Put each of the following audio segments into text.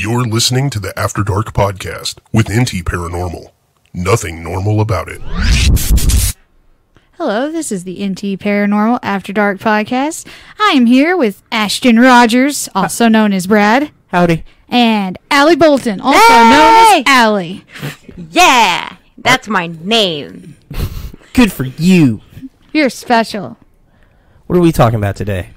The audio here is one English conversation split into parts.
You're listening to the After Dark podcast with NT Paranormal. Nothing normal about it. Hello, this is the NT Paranormal After Dark podcast. I am here with Ashton Rogers, also known as Brad. Howdy. And Allie Bolton, also known as Allie. Yeah, that's my name. Good for you. You're special. What are we talking about today?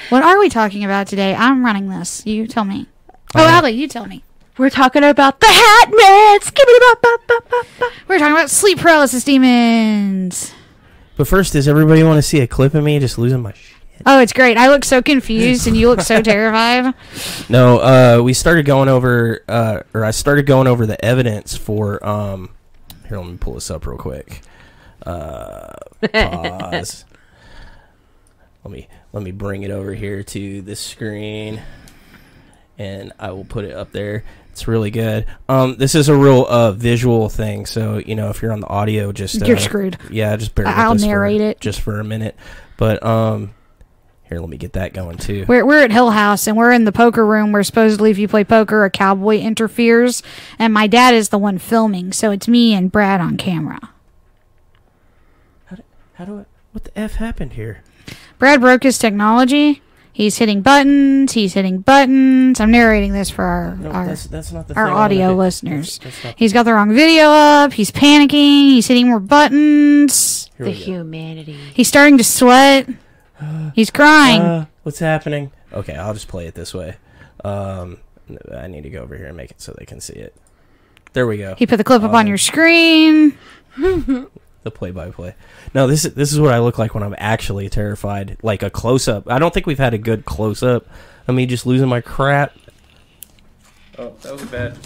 What are we talking about today? I'm running this. You tell me. Oh, Allie, you tell me. We're talking about the Hat Man. We're talking about sleep paralysis demons. But first, does everybody want to see a clip of me just losing my shit? Oh, it's great. I look so confused and you look so terrified. No, we started going over, or I started going over the evidence for, here, let me pull this up real quick. Pause. Let me bring it over here to the screen, and I will put it up there. It's really good. This is a real visual thing, so you know if you're on the audio, just you're screwed. Yeah, just bear with I'll us narrate it just for a minute. But here, let me get that going too. We're at Hill House, and we're in the poker room where supposedly if you play poker, a cowboy interferes, and my dad is the one filming, so it's me and Brad on camera. What the F happened here? Brad broke his technology. He's hitting buttons. I'm narrating this for our that's not the our thing audio listeners. He's got the wrong video up. He's panicking. He's hitting more buttons. The humanity. He's starting to sweat. He's crying. What's happening? Okay, I'll just play it this way. I need to go over here and make it so they can see it. There we go. He put the clip up on your screen. The play-by-play. No, this is what I look like when I'm actually terrified. Like a close-up. I don't think we've had a good close-up of me just losing my crap. Oh, that was bad.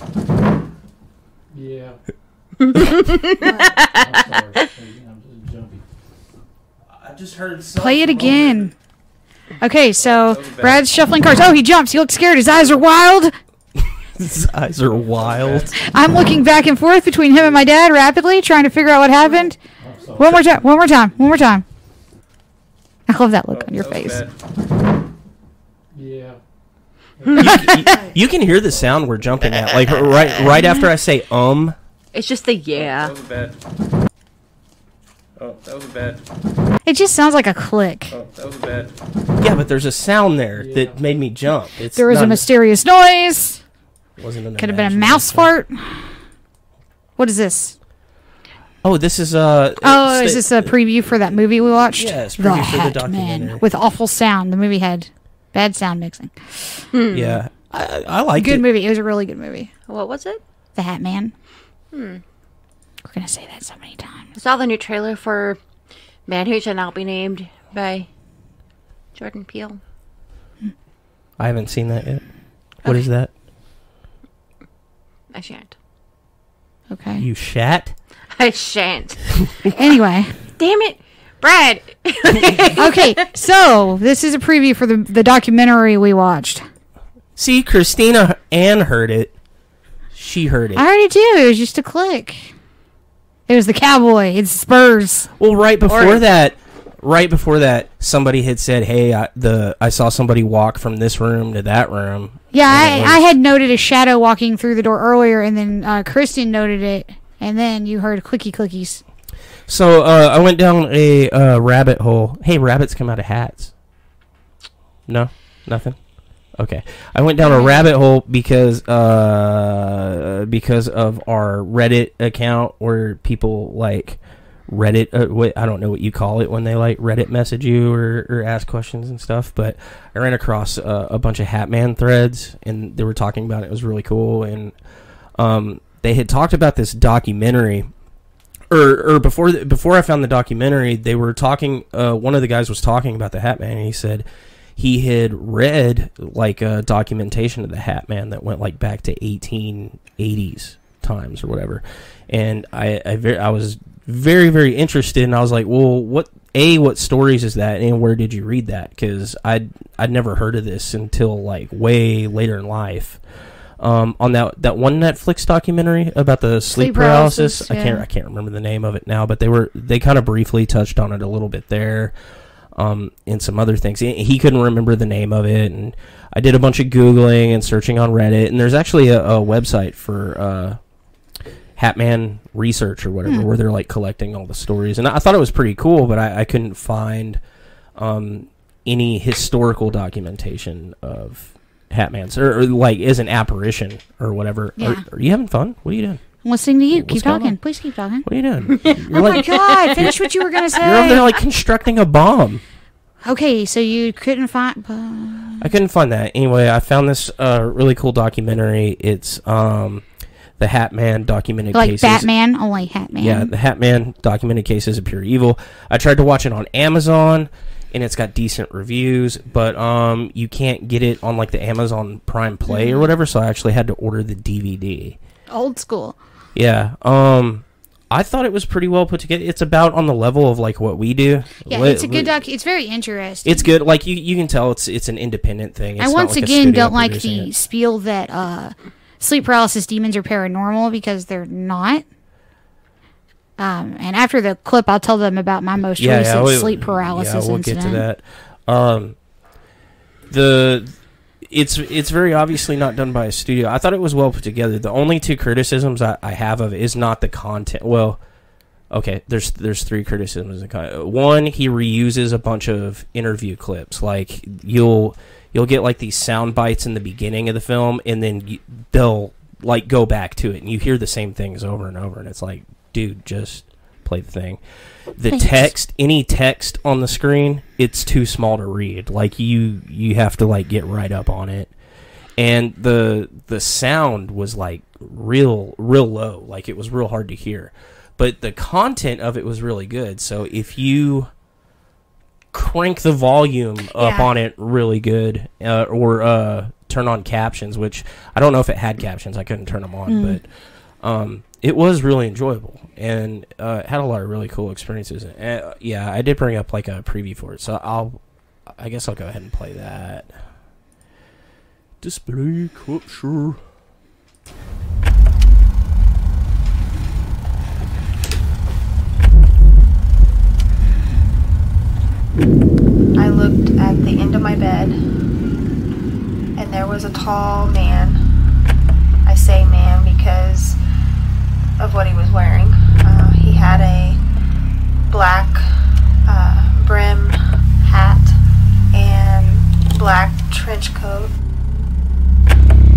Yeah. I just heard something. Play it again. Okay, so Brad's shuffling cards. Oh, he jumps. He looks scared. His eyes are wild. His eyes are wild. I'm looking back and forth between him and my dad rapidly, trying to figure out what happened. One more time. I love that look on your face. Yeah. You can hear the sound we're jumping at. Like right after I say It's just the yeah. That was bad. Oh, that was bad. It just sounds like a click. Oh, that was bad. Yeah, but there's a sound there that made me jump. There was a mysterious noise. Could have been a mouse fart. What is this? Oh, this is is this a preview for that movie we watched? Yes, The Hat Man, with awful sound. The movie had bad sound mixing. Yeah, I liked it. Good movie. It was a really good movie. What was it? The Hat Man. We're gonna say that so many times. I saw the new trailer for Man Who Shall Not Be Named by Jordan Peele. I haven't seen that yet. What is that? I shan't. Okay. You shat? I shan't. Anyway. Damn it, Brad. Okay, so this is a preview for the documentary we watched. See, Christina Ann heard it. She heard it. I already do. It was just a click. It was the cowboy. It's Spurs. Well, right before that, somebody had said, "Hey, I saw somebody walk from this room to that room." Yeah, I had noted a shadow walking through the door earlier, and then Kristen noted it, and then you heard clickies. So I went down a rabbit hole. Hey, rabbits come out of hats. No, nothing. Okay, I went down a rabbit hole because of our Reddit account where people like Reddit. I don't know what you call it when they like Reddit message you or ask questions and stuff. But I ran across a bunch of Hat Man threads, and they were talking about it. It was really cool, and they had talked about this documentary. Or before I found the documentary, they were talking. One of the guys was talking about the Hat Man, and he said he had read like a documentation of the Hat Man that went like back to 1880s times or whatever, and I was very, very interested, and I was like, well, what stories is that, and where did you read that? Because I'd never heard of this until like way later in life. On that one Netflix documentary about the sleep paralysis. Yeah. I can't remember the name of it now, but they kind of briefly touched on it a little bit there. and some other things. He couldn't remember the name of it, and I did a bunch of Googling and searching on Reddit, and there's actually a website for Hatman Research or whatever, where they're like collecting all the stories, and I thought it was pretty cool, but I couldn't find any historical documentation of Hatman's, or like as an apparition or whatever. Yeah. Are you having fun? What are you doing? I'm listening to you. What's Keep going talking. on? Please keep talking. What are you doing? You're Oh my like, God! Finish what you were gonna say. you're over there like constructing a bomb. Okay, so you couldn't find. I couldn't find that. Anyway, I found this really cool documentary. It's the Hatman documented Like cases. Batman, only Hatman. Yeah, the Hatman documented cases of pure evil. I tried to watch it on Amazon, and it's got decent reviews, but you can't get it on like the Amazon Prime Play or whatever, so I actually had to order the DVD. Old school. Yeah. I thought it was pretty well put together. It's about on the level of like what we do. Yeah, it's a good doc. It's very interesting. It's good. Like you can tell it's an independent thing. It's I not once like a again studio don't like producing the it. spiel that sleep paralysis demons are paranormal, because they're not. And after the clip, I'll tell them about my most recent sleep paralysis we'll incident. get to that. It's very obviously not done by a studio. I thought it was well put together. The only two criticisms I have of it is not the content. Well, okay, there's three criticisms. One, he reuses a bunch of interview clips. Like you'll get like these sound bites in the beginning of the film, and then they'll like go back to it, and you hear the same things over and over, and it's like, dude, just play the thing. Any text on the screen, it's too small to read. Like you have to like get right up on it. And the sound was like real low, like it was real hard to hear. But the content of it was really good. So if you crank the volume up on it really good, or turn on captions, which I don't know if it had captions, I couldn't turn them on, but it was really enjoyable, and had a lot of really cool experiences. Yeah, I did bring up like a preview for it, so I guess I'll go ahead and play that. Display capture. I looked at the end of my bed, and there was a tall man. I say man because of what he was wearing. He had a black brim hat and black trench coat.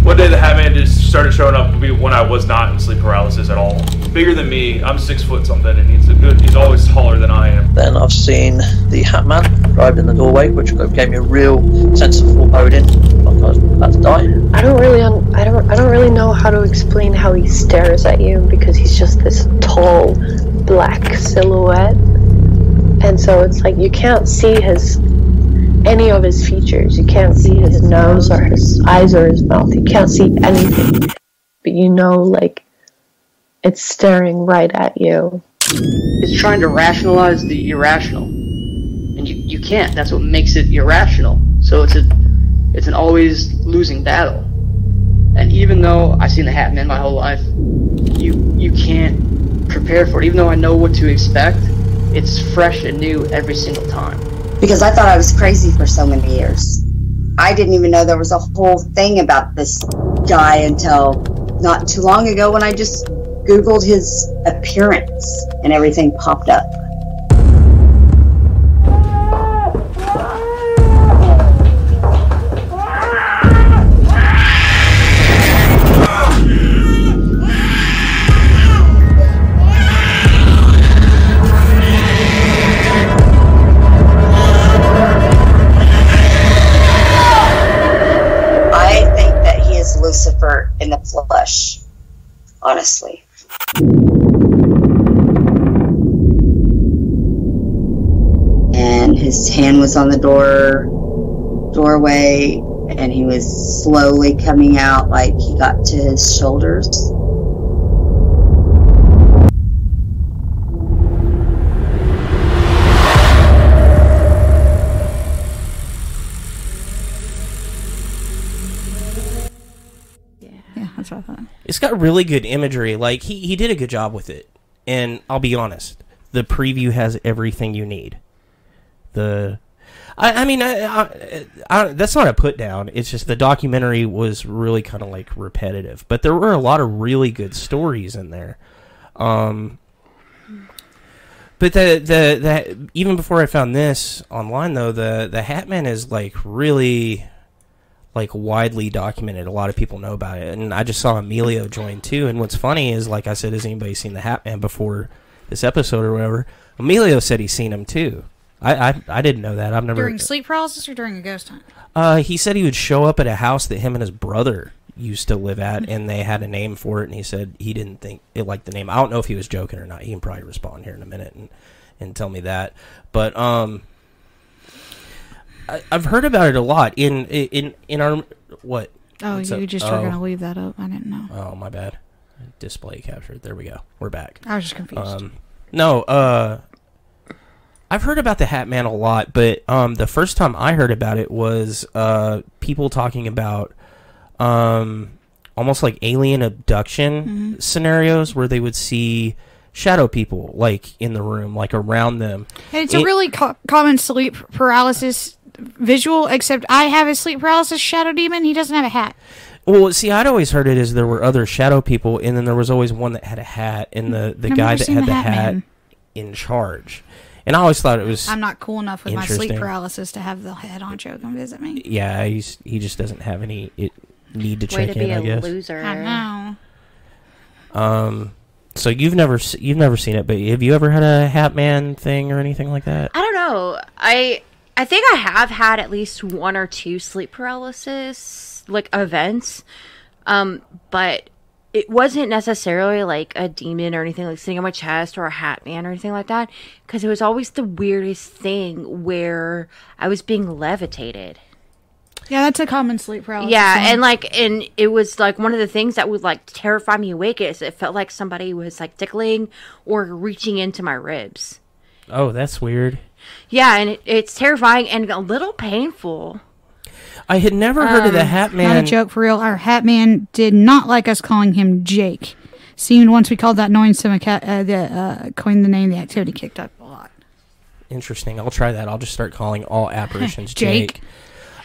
One day the Hat Man just started showing up when I was not in sleep paralysis at all. Bigger than me, I'm 6 foot something, and he's always taller than I am. Then I've seen the Hat Man arrived in the doorway, which gave me a real sense of foreboding, like I was about to die. I don't really know how to explain how he stares at you, because he's just this tall black silhouette, and so it's like you can't see any of his features. You can't see his nose or his eyes or his mouth. You can't see anything, but you know, like, it's staring right at you. It's trying to rationalize the irrational, and you can't. That's what makes it irrational. So it's an always losing battle. And even though I've seen the Hat Man my whole life, you can't prepare for it. Even though I know what to expect, it's fresh and new every single time. Because I thought I was crazy for so many years. I didn't even know there was a whole thing about this guy until not too long ago, when I just Googled his appearance and everything popped up. Lucifer in the flesh, honestly. And his hand was on the doorway, and he was slowly coming out, like he got to his shoulders. That's what I thought. It's got really good imagery. Like he did a good job with it. And I'll be honest, the preview has everything you need. The I mean, that's not a put down. It's just the documentary was really kind of like repetitive, but there were a lot of really good stories in there. But the even before I found this online though, the Hat Man is like really like widely documented. A lot of people know about it, and I just saw Emilio join too. And what's funny is, like I said, has anybody seen the Hat Man before this episode or whatever? Emilio said he's seen him too. I didn't know that. I've never During sleep paralysis or during a ghost hunt? He said he would show up at a house that him and his brother used to live at, and they had a name for it, and he said he didn't think it liked the name. I don't know if he was joking or not. He can probably respond here in a minute and tell me that. But I've heard about it a lot in our what? Oh, What's you up? just were gonna leave that up. I didn't know. Oh, my bad. Display captured. There we go. We're back. I was just confused. No, I've heard about the Hat Man a lot, but the first time I heard about it was people talking about almost like alien abduction scenarios where they would see shadow people like in the room, like around them. And it's a really common sleep paralysis visual, except I have a sleep paralysis shadow demon. He doesn't have a hat. Well, see, I'd always heard it as there were other shadow people, and then there was always one that had a hat, and the guy that had the hat in charge. And I always thought it was I'm not cool enough with my sleep paralysis to have the head honcho come visit me. Yeah, he just doesn't have any need to Way check to be in, I guess. Loser. I know. So you've never seen it, but have you ever had a Hat Man thing or anything like that? I don't know. I think I have had at least one or two sleep paralysis like events, but it wasn't necessarily like a demon or anything like sitting on my chest or a Hat Man or anything like that, because it was always the weirdest thing where I was being levitated. Yeah, that's a common sleep paralysis. Yeah, and it was like one of the things that would like terrify me awake is it felt like somebody was like tickling or reaching into my ribs. Oh, that's weird. Yeah, and it's terrifying and a little painful. I had never heard of the Hat Man. Not a joke, for real. Our Hat Man did not like us calling him Jake. See, once we called that knowing coined the name, the activity kicked up a lot. Interesting. I'll try that. I'll just start calling all apparitions Jake.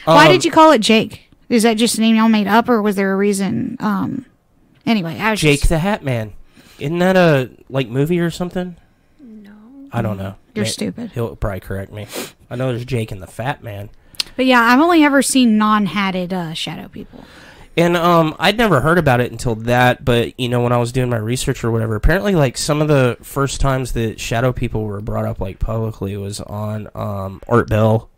Why did you call it Jake? Is that just a name y'all made up, or was there a reason? Anyway, I was Jake the Hat Man. Isn't that a like movie or something? No. I don't know. You're stupid. He'll probably correct me. I know there's Jake and the Fat Man. But yeah, I've only ever seen non-hatted shadow people. And I'd never heard about it until that, but you know, when I was doing my research or whatever, apparently like some of the first times that shadow people were brought up like publicly was on Art Bell.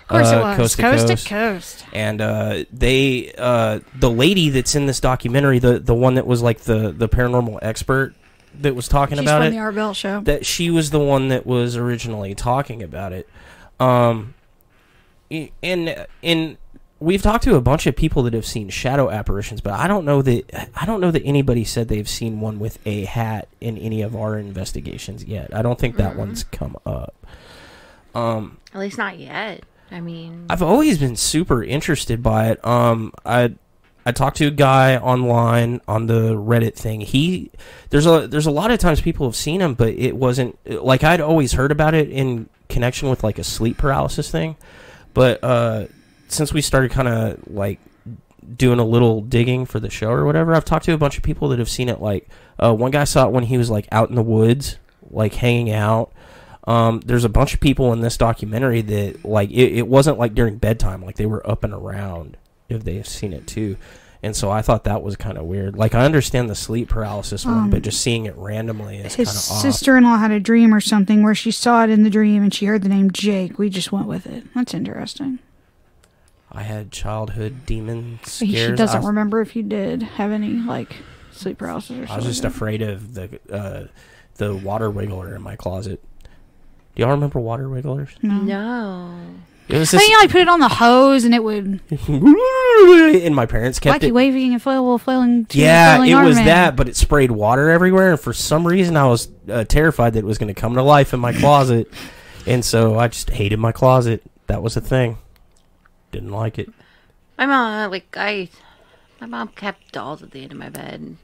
Of course it was. Coast to Coast. And the lady that's in this documentary, the one that was like the paranormal expert that was talking about it. She's from the Art Bell show. That she was the one that was originally talking about it. And we've talked to a bunch of people that have seen shadow apparitions, but I don't know that anybody said they've seen one with a hat in any of our investigations yet. I don't think that one's come up. At least not yet. I mean, I've always been super interested by it. I talked to a guy online on the Reddit thing. There's a lot of times people have seen him, but it wasn't like I'd always heard about it in connection with like a sleep paralysis thing. But since we started kind of like doing a little digging for the show or whatever, I've talked to a bunch of people that have seen it. Like one guy saw it when he was like out in the woods, like hanging out. There's a bunch of people in this documentary that like it wasn't like during bedtime, like they were up and around if they've seen it too. And so I thought that was kind of weird. Like I understand the sleep paralysis one, but just seeing it randomly is kind of odd. His sister-in-law had a dream or something where she saw it in the dream and she heard the name Jake. We just went with it. That's interesting. I had childhood demon scares. She doesn't remember if you did have any like sleep paralysis or something. I was just afraid of the water wiggler in my closet. Do y'all remember water wigglers? No. It was I think you like put it on the hose and it would. And my parents kept wacky it waving and flailing. Yeah, flailing it arm was man. that, but it sprayed water everywhere. And for some reason, I was terrified that it was going to come to life in my closet, and so I just hated my closet. That was the thing. Didn't like it. My mom kept dolls at the end of my bed.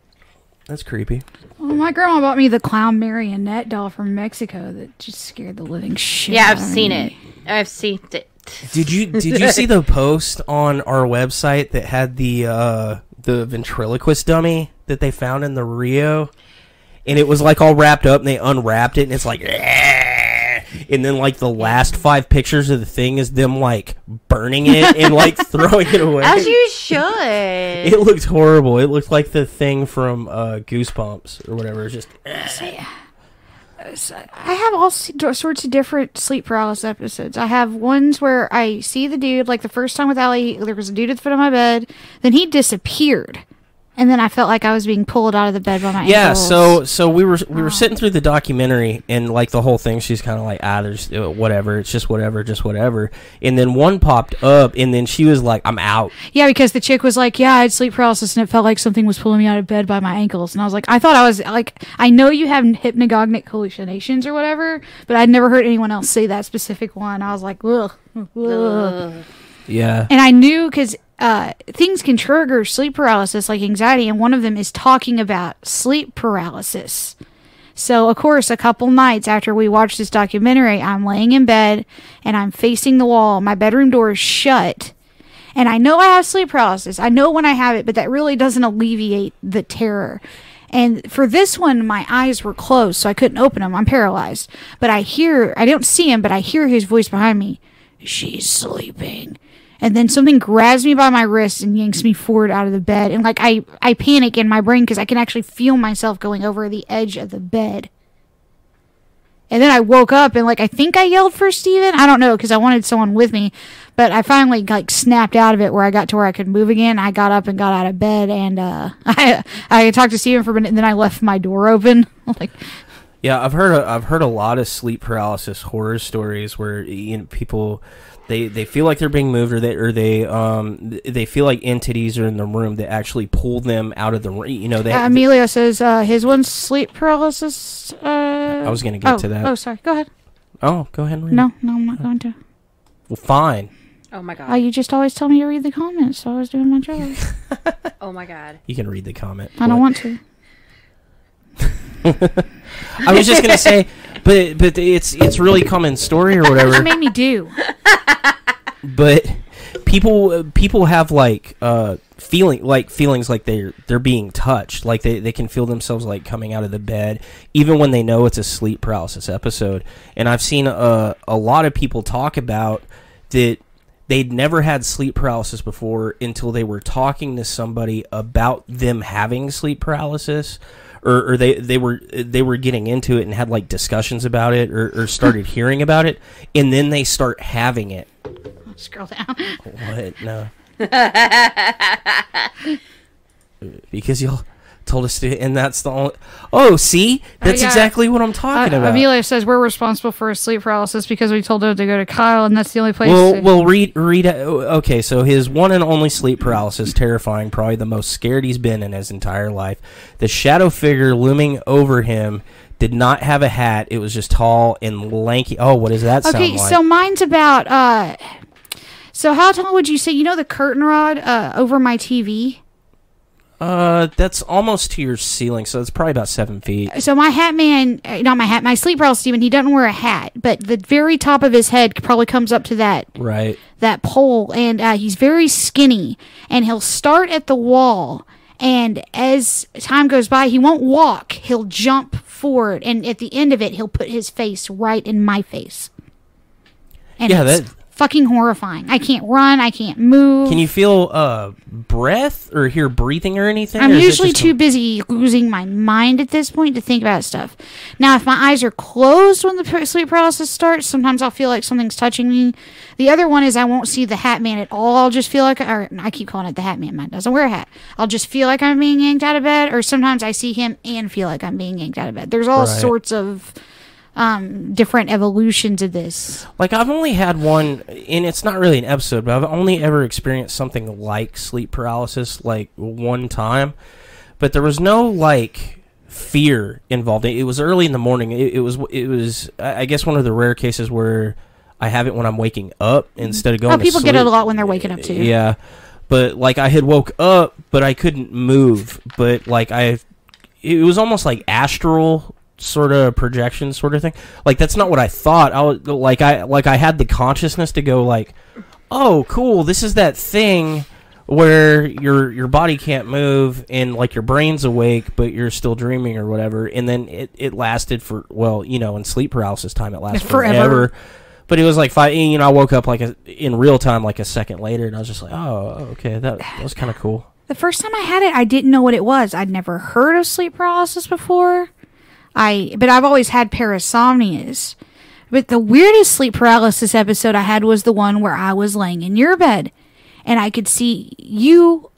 That's creepy. Well, my grandma bought me the clown marionette doll from Mexico that just scared the living shit. Yeah, out I've of seen me. it. I've seen it. Did you see the post on our website that had the ventriloquist dummy that they found in the Rio? And it was like all wrapped up, and they unwrapped it, and it's like, and then like the last 5 pictures of the thing is them like burning it and like throwing it away. As you should. It looked horrible. It looked like the thing from Goosebumps or whatever. It's just. I have all sorts of different sleep paralysis episodes. I have ones where I see the dude, like the first time with Allie, there was a dude at the foot of my bed, then he disappeared. And then I felt like I was being pulled out of the bed by my ankles. So we were sitting through the documentary, and like the whole thing, she's kind of like, there's whatever, it's just whatever. And then one popped up, and then she was like, I'm out. Yeah, because the chick was like, yeah, I had sleep paralysis, and it felt like something was pulling me out of bed by my ankles. And I was like, I thought I was like, I know you have hypnagogic hallucinations or whatever, but I'd never heard anyone else say that specific one. I was like, ugh. Yeah. And I knew because things can trigger sleep paralysis like anxiety, and one of them is talking about sleep paralysis. So, of course, a couple nights after we watched this documentary, I'm laying in bed and I'm facing the wall. My bedroom door is shut. And I know I have sleep paralysis. I know when I have it, but that really doesn't alleviate the terror. And for this one, my eyes were closed, so I couldn't open them. I'm paralyzed. But I don't see him, but I hear his voice behind me. She's sleeping. And then something grabs me by my wrist and yanks me forward out of the bed. And like I panic in my brain because I can actually feel myself going over the edge of the bed. And then I woke up and like I think I yelled for Steven. I don't know because I wanted someone with me. But I finally like snapped out of it where I got to where I could move again. I got up and got out of bed, and I talked to Steven for a minute, and then I left my door open. Like, yeah, I've heard a lot of sleep paralysis horror stories where people. They feel like they're being moved, or they feel like entities are in the room that actually pull them out of the room. Emilio says his one's sleep paralysis. I was going to get to that. Oh, sorry. Go ahead. Oh, go ahead and read. No, I'm not going to. Well, fine. Oh my god. You just always tell me to read the comments, so I was doing my job. Oh my god. You can read the comment. I don't want to. I was just gonna say, but it's really common story or whatever. You made me do. But people have like feelings like they're being touched, like they can feel themselves like coming out of the bed, even when they know it's a sleep paralysis episode. And I've seen a lot of people talk about that they'd never had sleep paralysis before until they were talking to somebody about them having sleep paralysis. Or they were getting into it and had like discussions about it, or started hearing about it, and then they start having it. Scroll down. What? No. Because y'all told us to, and that's the only. Oh, see, that's exactly what I'm talking about. Amelia says we're responsible for his sleep paralysis because we told him to go to Kyle, and that's the only place. Well, read. Okay, so his one and only sleep paralysis, terrifying, probably the most scared he's been in his entire life. The shadow figure looming over him did not have a hat. It was just tall and lanky. Oh, what does that sound like? Okay, so mine's about. So how tall would you say? You know the curtain rod over my TV. That's almost to your ceiling, so it's probably about 7 feet. So my my sleep paralysis Steven, he doesn't wear a hat, but the very top of his head probably comes up to that pole, and he's very skinny, and he'll start at the wall, and as time goes by, he won't walk, he'll jump forward, and at the end of it, he'll put his face right in my face. And it's fucking horrifying. I can't run. I can't move. Can you feel breath or hear breathing or anything? I'm usually too busy losing my mind at this point to think about stuff. Now, if my eyes are closed when the sleep paralysis starts, sometimes I'll feel like something's touching me. The other one is I won't see the Hat Man at all. I'll just feel like, or I keep calling it the Hat Man. Mine doesn't wear a hat. I'll just feel like I'm being yanked out of bed, or sometimes I see him and feel like I'm being yanked out of bed. There's all sorts of different evolutions of this. Like, I've only had one, and it's not really an episode, but I've only ever experienced something like sleep paralysis, like, one time. But there was no, like, fear involved. It was early in the morning. It was, I guess, one of the rare cases where I have it when I'm waking up instead of going to sleep. People get it a lot when they're waking up, too. Yeah. But, like, I had woke up, but I couldn't move. But, like, it was almost like astral sort of projection sort of thing. Like, that's not what I thought. I had the consciousness to go like, oh, cool, this is that thing where your body can't move and like your brain's awake but you're still dreaming or whatever. And then it lasted for, well, in sleep paralysis time it lasts forever. But it was like I woke up in real time like a second later, and I was just like, oh, okay, that was kind of cool. The first time I had it, I didn't know what it was. I'd never heard of sleep paralysis before. But I've always had parasomnias. But the weirdest sleep paralysis episode I had was the one where I was laying in your bed, and I could see you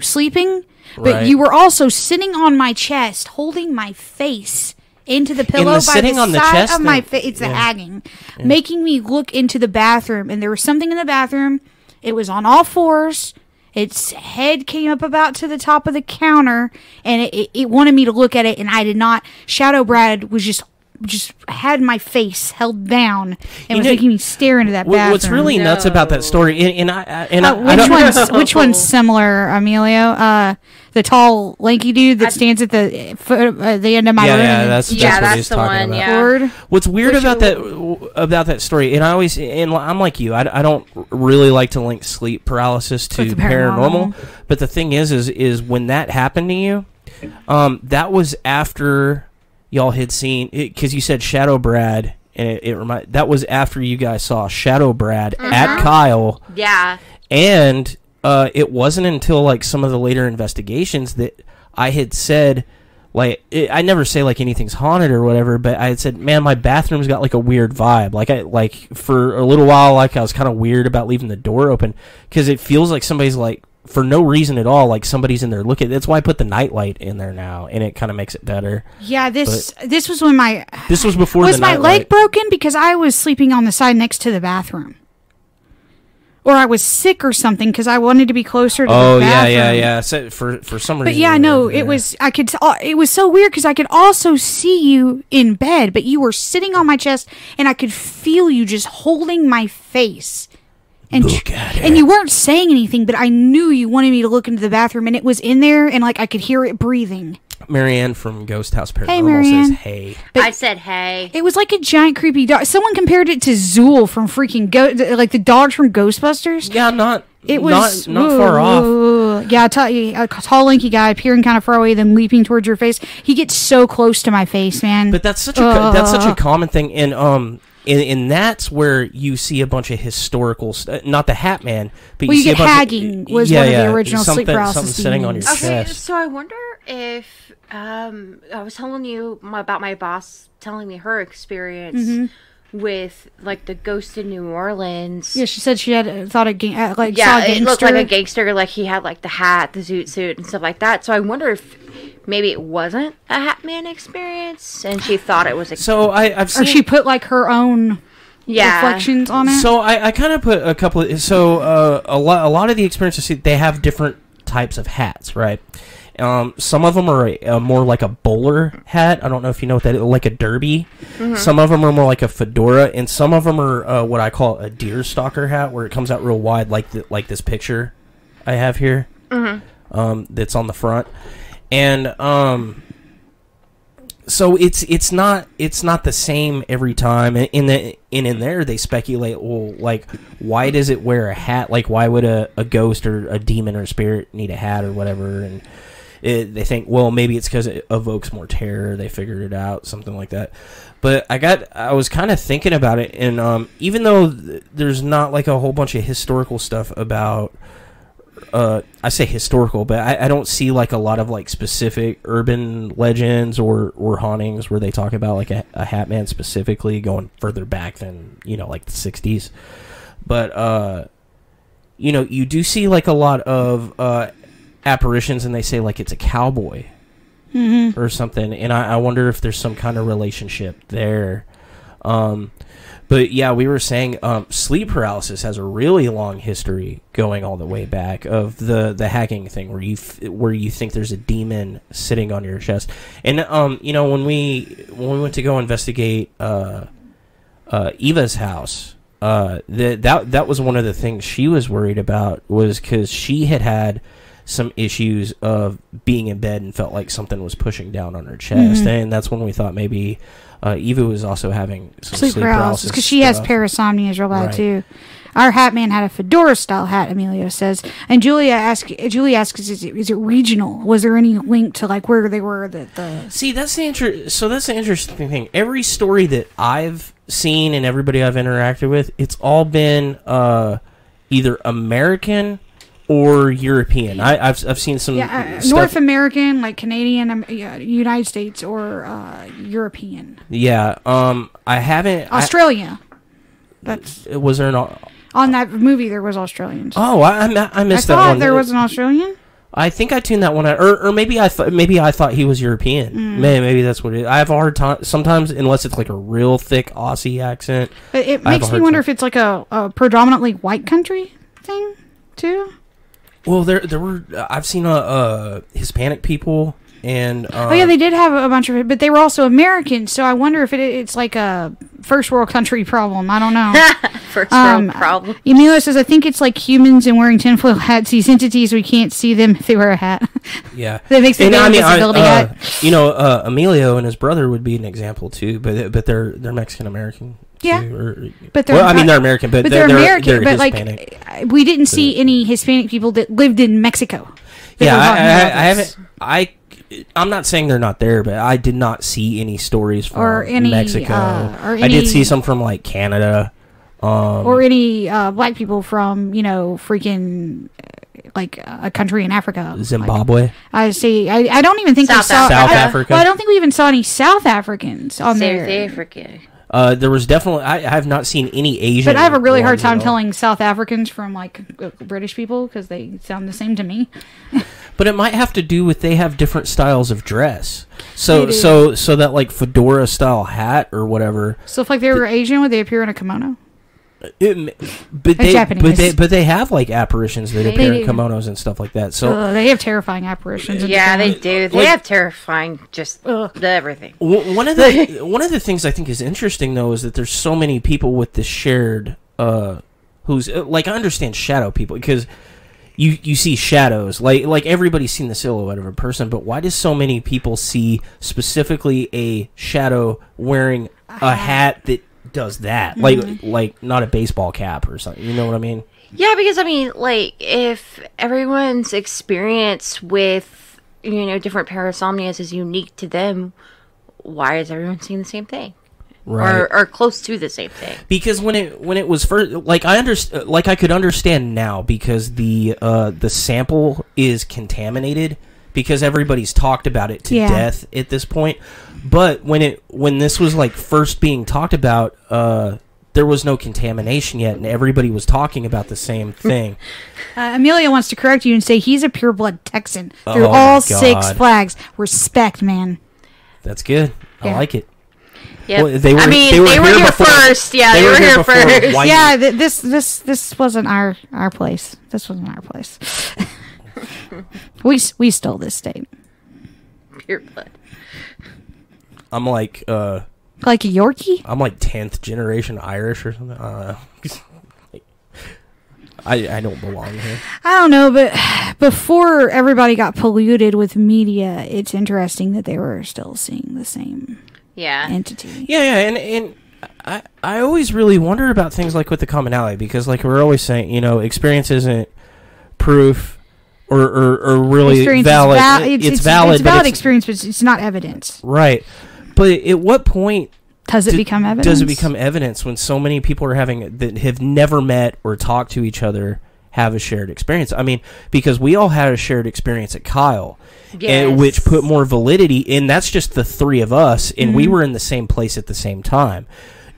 sleeping, but you were also sitting on my chest, holding my face into the pillow by the side of my face. It's the hanging, making me look into the bathroom, and there was something in the bathroom. It was on all fours. Its head came up about to the top of the counter, and it wanted me to look at it, and I did not. Shadow Brad was just had my face held down and was making me stare into that bathroom. What's really nuts about that story, which one's similar, Emilio? The tall, lanky dude that stands at the foot, the end of my room. Yeah, that's what he's talking about. Yeah. What's weird about that story, and I'm like you, I don't really like to link sleep paralysis to paranormal, but the thing is when that happened to you, that was after y'all had seen it, because you said Shadow Brad, and that was after you guys saw Shadow Brad at Kyle. Yeah. And it wasn't until like some of the later investigations that I had said, like, I never say like anything's haunted or whatever, but I had said, man, my bathroom's got like a weird vibe. Like for a little while, like I was kind of weird about leaving the door open, because it feels like somebody's like, for no reason at all, like somebody's in there looking. That's why I put the nightlight in there now, and it kind of makes it better. Yeah, this was when this was before was my leg broken because I was sleeping on the side next to the bathroom, or I was sick or something because I wanted to be closer to the bathroom. yeah. So for some reason, but yeah, no, it was. It was so weird because I could also see you in bed, but you were sitting on my chest, and I could feel you just holding my face. And look at it. And you weren't saying anything, but I knew you wanted me to look into the bathroom, and it was in there, and like I could hear it breathing. Marianne from Ghost House Paranormal says, hey. But I said, hey. It was like a giant creepy dog. Someone compared it to Zool from freaking like the dogs from Ghostbusters. Yeah, not far off. Yeah, a tall, lanky guy appearing kind of far away, then leaping towards your face. He gets so close to my face, man. But that's such a common thing, and that's where you see a bunch of historical not the Hat Man, but you see get hagging was one of the original sleep paralysis something sitting on your chest. Okay, so I wonder if I was telling you about my boss telling me her experience with like the ghost in New Orleans. Yeah, she said she had thought a saw a gangster. It looked like a gangster, like he had like the hat, the zoot suit, and stuff like that. So I wonder if maybe it wasn't a Hat Man experience, and she thought it was. Or she put like her own reflections on it. So I kind of put a couple of. So a lot of the experiences, they have different types of hats, right? Some of them are more like a bowler hat. I don't know if you know what that is, like a derby. Some of them are more like a fedora, and some of them are what I call a deer stalker hat, where it comes out real wide, like this picture I have here. That's on the front, and so it's not the same every time. And in there they speculate, well, like, why does it wear a hat? Like, why would a ghost or a demon or a spirit need a hat or whatever? And they think, well, maybe it's because it evokes more terror. They figured it out, something like that. But I was kind of thinking about it, and even though there's not like a whole bunch of historical stuff about, I say historical, but I don't see like a lot of like specific urban legends or hauntings where they talk about like a Hat Man specifically going further back than, like the 60s. But you do see like a lot of apparitions, and they say like it's a cowboy or something, and I wonder if there's some kind of relationship there. But yeah, we were saying sleep paralysis has a really long history going all the way back of the hacking thing, where you think there's a demon sitting on your chest. And when we went to go investigate Eva's house, that was one of the things she was worried about, was because she had some issues of being in bed and felt like something was pushing down on her chest, and that's when we thought maybe Eva was also having some sleep paralysis because she has parasomnia real bad too. Our hat man had a fedora style hat, Emilio says, and Julie asks, is it regional? Was there any link to like where they were the See, that's the interesting thing. Every story that I've seen and everybody I've interacted with, it's all been either American or European. I've seen some North American, like Canadian, United States, or European. Yeah, I haven't Australia. Was there an on that movie? There was Australians. Oh, I missed that one. I thought there was an Australian. I think I tuned that one out, or maybe I thought he was European. Maybe that's what it is. I have a hard time sometimes, unless it's like a real thick Aussie accent. But it makes me wonder if it's like a predominantly white country thing too. Well, there were I've seen Hispanic people, and they did have a bunch of it, but they were also Americans. So I wonder if it's like a first world country problem. I don't know. First world problem. Emilio says, I think it's like humans and wearing tinfoil hats. These entities, we can't see them if they wear a hat. Yeah, that makes it a disability hat. Emilio and his brother would be an example too, but they're Mexican American. Yeah, but they're American, but they're American. But Hispanic. Like, we didn't see any Hispanic people that lived in Mexico. Yeah, I haven't. I'm not saying they're not there, but I did not see any stories from Mexico. I did see some from like Canada, or any black people from freaking like a country in Africa, Zimbabwe. Like, I see. I don't even think South Africa. Well, I don't think we even saw any South Africans on there. South Africa. There was definitely. I have not seen any Asian. But I have a really hard time telling South Africans from like British people because they sound the same to me. But it might have to do with they have different styles of dress. So that like fedora style hat or whatever. So if like they were Asian, would they appear in a kimono? But they have like apparitions that appear in kimonos and stuff like that. So they have terrifying apparitions. Yeah, they do. They have terrifying everything. One of the things I think is interesting though is that there's so many people with this shared who's like I understand shadow people because you see shadows like everybody's seen the silhouette of a person, but why does so many people see specifically a shadow wearing a hat that does that like not a baseball cap or something, you know what I mean? Yeah, because I mean like if everyone's experience with different parasomnias is unique to them, why is everyone seeing the same thing? Right. Or close to the same thing. Because when it was first, like I could understand now because the sample is contaminated because everybody's talked about it to death at this point. But when this was like first being talked about, there was no contamination yet, and everybody was talking about the same thing. Amelia wants to correct you and say he's a pureblood Texan through all Six Flags. Respect, man. That's good. I like it. Yep. Well, they were here first. Yeah, they were here first. Yeah, this wasn't our place. This wasn't our place. we stole this state. Pure blood. I'm like a Yorkie? I'm like 10th generation Irish or something. I don't belong here. I don't know, but before everybody got polluted with media, it's interesting that they were still seeing the same entity. Yeah, and I always really wondered about things like with the commonality because like we're always saying, experience isn't proof or really experience valid. It's valid. It's valid experience, but it's not evidence. Right. But at what point does it become evidence? Does it become evidence when so many people are that have never met or talked to each other have a shared experience? I mean, because we all had a shared experience at Kyle, which put more validity, and that's just the three of us, and we were in the same place at the same time.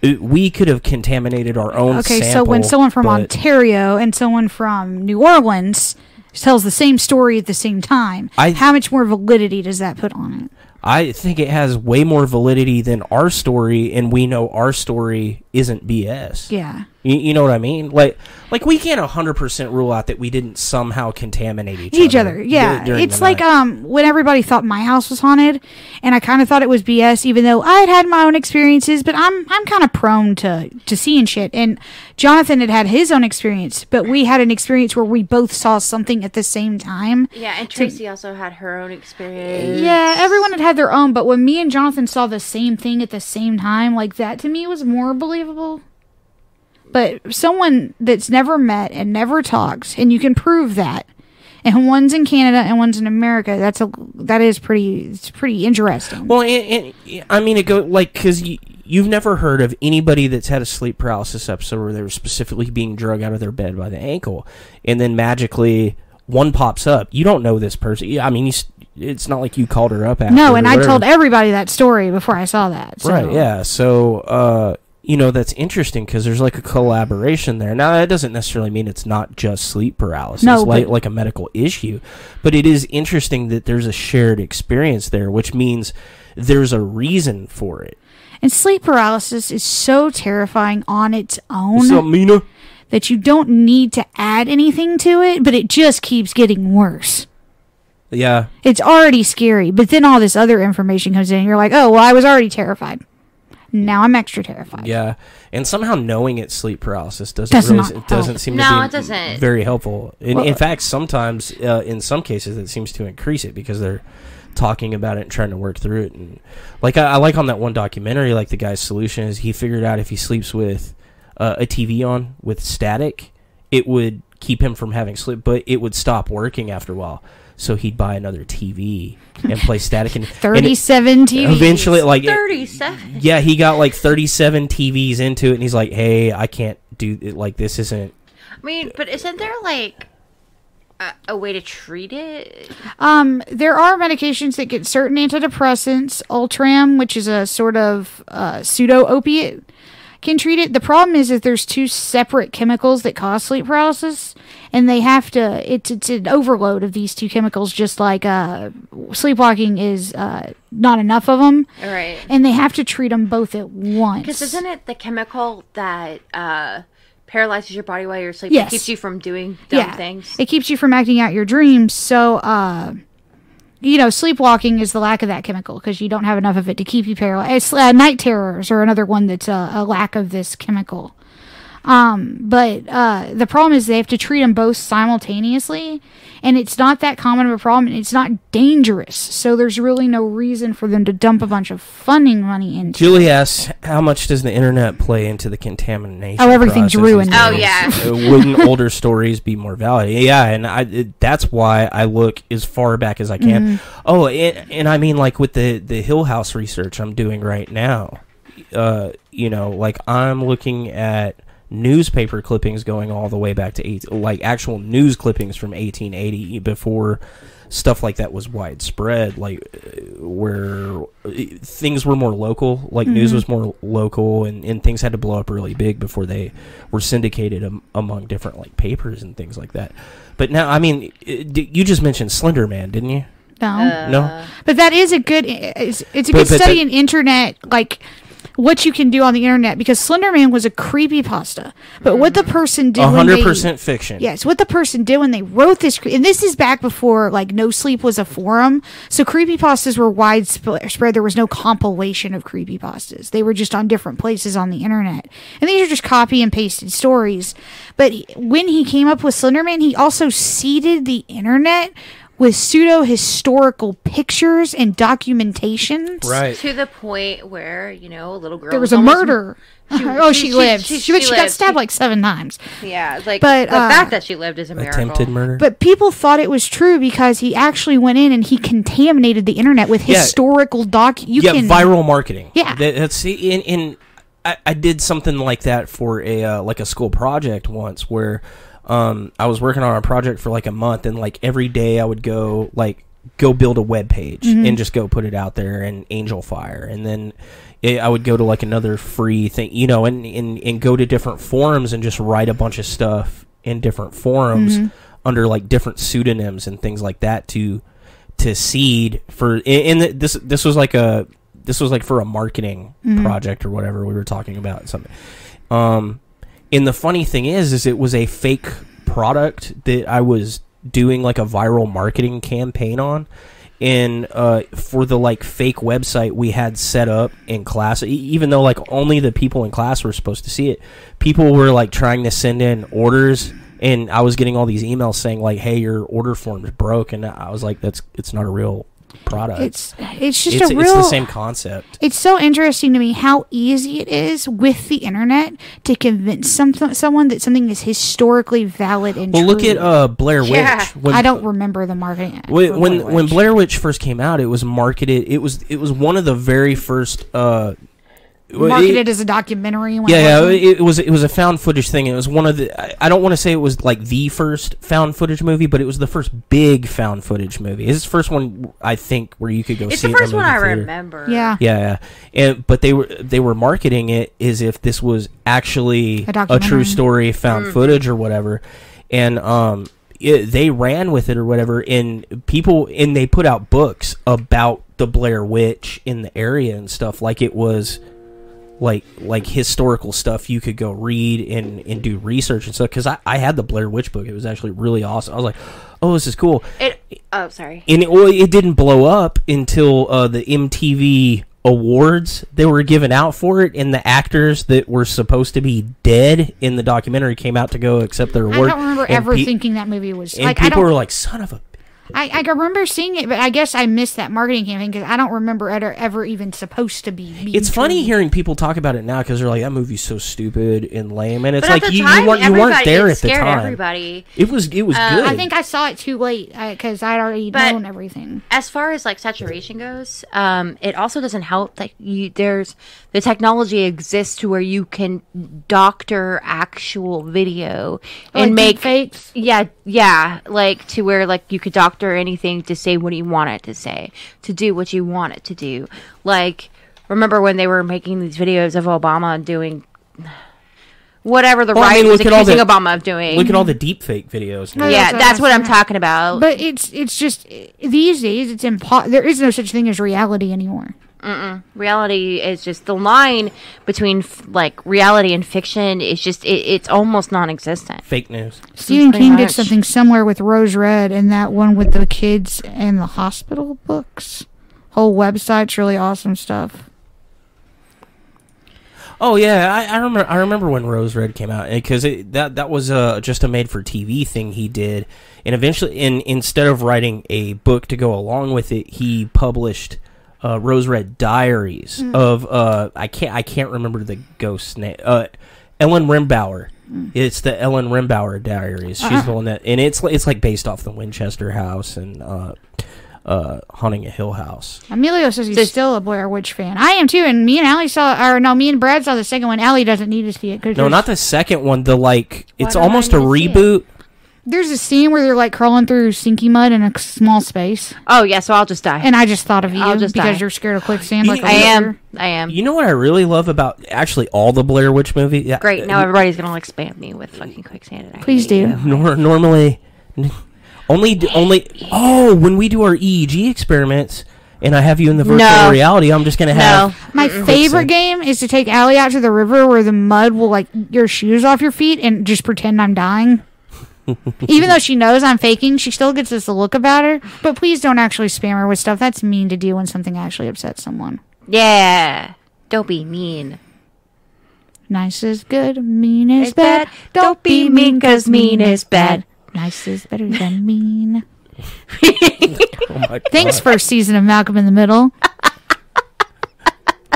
We could have contaminated our own sample. So when someone from Ontario and someone from New Orleans tells the same story at the same time, how much more validity does that put on it? I think it has way more validity than our story, and we know our story isn't BS. Yeah. You know what I mean? Like we can't 100% rule out that we didn't somehow contaminate each other. Yeah, it's like when everybody thought my house was haunted, and I kind of thought it was BS, even though I had my own experiences. But I'm kind of prone to seeing shit. And Jonathan had his own experience, but we had an experience where we both saw something at the same time. Yeah, and Tracy also had her own experience. Yeah, everyone had their own, but when me and Jonathan saw the same thing at the same time, like that to me was more believable. But someone that's never met and never talked, and you can prove that, and one's in Canada and one's in America, that is pretty interesting. Well, and I mean, it go like because you've never heard of anybody that's had a sleep paralysis episode where they were specifically being drug out of their bed by the ankle, and then magically one pops up. You don't know this person. I mean, it's not like you called her up after. No, and I told everybody that story before I saw that. So. Right? Yeah. So. That's interesting because there's like a collaboration there. Now, that doesn't necessarily mean it's not just sleep paralysis, like a medical issue, but it is interesting that there's a shared experience there, which means there's a reason for it. And sleep paralysis is so terrifying on its own. What's up, Mina? That you don't need to add anything to it, but it just keeps getting worse. Yeah. It's already scary, but then all this other information comes in, and you're like, oh, well, I was already terrified. Now I'm extra terrified. Yeah, and somehow knowing it's sleep paralysis doesn't seem to be very helpful. In fact, sometimes, in some cases, it seems to increase it because they're talking about it and trying to work through it. And like I like on that one documentary, like the guy's solution is he figured out if he sleeps with a TV on with static, it would keep him from having sleep, but it would stop working after a while. So he'd buy another TV and play static. And 37 TVs. Eventually, 37. Yeah, he got like 37 TVs into it, and he's like, "Hey, I can't do it. Like this isn't." I mean, but isn't there like a way to treat it? There are medications that get certain antidepressants. Ultram, which is a sort of pseudo opiate, can treat it. The problem is that there's two separate chemicals that cause sleep paralysis. And they have to, it's an overload of these two chemicals, just like sleepwalking is not enough of them. Right. And they have to treat them both at once. Because isn't it the chemical that paralyzes your body while you're asleep? Yes. It keeps you from doing dumb things? It keeps you from acting out your dreams. So, sleepwalking is the lack of that chemical because you don't have enough of it to keep you paralyzed. Night terrors are another one that's a lack of this chemical. But the problem is they have to treat them both simultaneously, and it's not that common of a problem, and it's not dangerous, so there's really no reason for them to dump a bunch of funding money into Julie asks, how much does the internet play into the contamination everything's process? ruined. Oh, yeah. Wouldn't older stories be more valid? Yeah, and that's why I look as far back as I can. Mm-hmm. Oh, and I mean, like with the Hill House research I'm doing right now, like I'm looking at newspaper clippings going all the way back to actual news clippings from 1880 before stuff like that was widespread, like where things were more local, like news was more local, and things had to blow up really big before they were syndicated among different like papers and things like that. But now, I mean, you just mentioned Slender Man, didn't you? No. But that is a good, it's a good study in internet, like what you can do on the internet, because Slender Man was a creepypasta. But what the person did 100% fiction. Yes, what the person did when they wrote this, and this is back before like No Sleep was a forum, so creepypastas were widespread. There was no compilation of creepypastas. They were just on different places on the internet. And these are just copy and pasted stories. But when he came up with Slender Man, he also seeded the internet with pseudo-historical pictures and documentation. Right. To the point where, a little girl... There was a murder. She lived. She got stabbed like 7 times. Yeah, but the fact that she lived is a miracle. Attempted murder. But people thought it was true because he actually went in and he contaminated the internet with historical viral marketing. Yeah. I did something like that for a school project once where... I was working on a project for like a month, and like every day I would go build a web page and just go put it out there and Angel Fire, and then I would go to like another free thing, and go to different forums and just write a bunch of stuff in different forums under like different pseudonyms and things like that to seed for. And this was like this was like for a marketing project or whatever we were talking about something. And the funny thing is it was a fake product that I was doing like a viral marketing campaign on. And for the like fake website we had set up in class, even though like only the people in class were supposed to see it, people were like trying to send in orders, and I was getting all these emails saying like, "Hey, your order form is broke," and I was like, it's not a real product. It's just it's a real. the same concept. It's so interesting to me how easy it is with the internet to convince someone that something is historically valid and Well, true. look at Blair Witch. Yeah. When, I don't remember the marketing. when Blair Witch first came out, it was marketed. It was one of the very first. Marketed as a documentary. It was a found footage thing. It was one of the. I don't want to say it was like the first found footage movie, but it was the first big found footage movie. It's the first one I think where you could go. It's see the it first in a one I movie theater. remember. Yeah. But they were marketing it as if this was actually a true story, found footage or whatever, and they ran with it or whatever, and they put out books about the Blair Witch in the area and stuff, like it was like historical stuff you could go read and do research and stuff, because I had the Blair Witch book. It was actually really awesome. I was like, oh, this is cool. Sorry. And it didn't blow up until the MTV awards they were given out for it, and the actors that were supposed to be dead in the documentary came out to go accept their award. I don't remember ever thinking that movie was. And like, people were like, son of a... I remember seeing it, but I guess I missed that marketing campaign because I don't remember it ever even supposed to be. It's funny hearing people talk about it now because they're like, that movie's so stupid and lame, and it's but like you weren't there at the scared time. Everybody. It was good. I think I saw it too late because I'd already known everything. As far as like saturation goes, it also doesn't help that there's the technology exists to where you can doctor actual video and make fakes. Yeah, like to where like you could doctor anything to say what you want it to say, to do what you want it to do. Like, remember when they were making these videos of Obama doing whatever the right was accusing Obama of doing? Look at all the deep fake videos now. Yeah, that's what I'm talking about. But it's just these days it's there is no such thing as reality anymore. Reality is just the line between like reality and fiction is just it's almost non-existent. Fake news. Stephen King did something similar with Rose Red and that one with the kids and the hospital books. Whole website's really awesome stuff. Oh yeah, I remember when Rose Red came out, because that was just a made-for-TV thing he did, and eventually, instead of writing a book to go along with it, he published Rose Red Diaries of I can't remember the ghost's name. Ellen Rimbauer. It's the Ellen Rimbauer Diaries. She's the one that, and it's like based off the Winchester House and Haunting a Hill House. Emilio says he's still a Blair Witch fan. I am too, and me and Brad saw the second one. Allie doesn't need to see it. No, not the second one. It's almost a reboot. There's a scene where they're like crawling through stinky mud in a small space. Oh yeah, so I'll just die. And I just thought of you because you're scared of quicksand. I am. You know what I really love about actually all the Blair Witch movies? Yeah, great. Now everybody's gonna like spam me with fucking quicksand. Please do. Normally, only. Oh, when we do our EEG experiments, and I have you in the virtual reality, I'm just gonna have. My favorite game is to take Allie out to the river where the mud will like your shoes off your feet and just pretend I'm dying. Even though she knows I'm faking, she still gets this look about her. But please don't actually spam her with stuff. That's mean to do when something actually upsets someone. Yeah. Don't be mean. Nice is good, mean is bad. Don't be mean, cause mean is bad. Nice is better than mean. Thanks, first season of Malcolm in the Middle.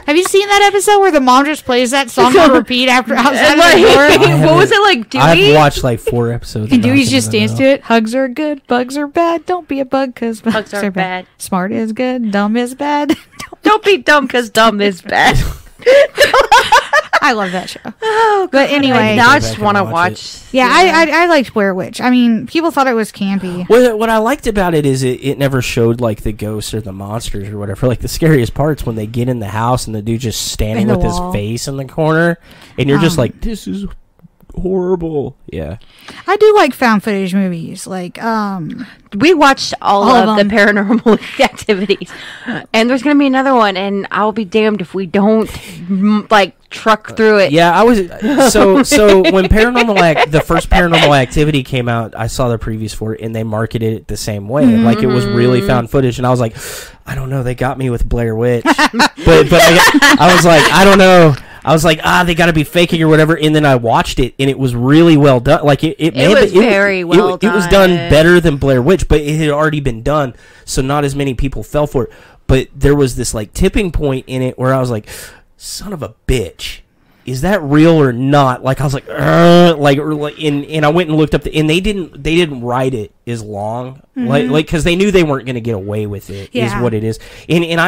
Have you seen that episode where the mom just plays that song on repeat after outside of the door? What was it like, Dewey? I've watched like 4 episodes. And Dewey's just dance to it. Hugs are good, bugs are bad. Don't be a bug because bugs are bad. Smart is good, dumb is bad. Don't be dumb because dumb is bad. I love that show. Oh, but anyway, now I just want to watch. Yeah, I liked Blair Witch. I mean, people thought it was campy. What I liked about it is it never showed like the ghosts or the monsters or whatever. Like the scariest parts when they get in the house and the dude just standing with his face in the corner, and you're just like, this is horrible. Yeah. I do like found footage movies. Like, we watched all of the them. Paranormal Activities, and there's gonna be another one, and I'll be damned if we don't truck through it. Yeah, I was so when the first Paranormal Activity came out, I saw the previews for it, and they marketed it the same way, like it was really found footage, and I was like, I don't know, they got me with Blair Witch, but I was like, I don't know. I was like, they got to be faking or whatever, and then I watched it, and it was really well done. Like it was very well done. It was done better than Blair Witch, but it had already been done, so not as many people fell for it. But there was this tipping point in it where I was like, son of a bitch, is that real or not? Like I was like, and I went and looked up and they didn't write it as long, because they knew they weren't going to get away with it. Is what it is, and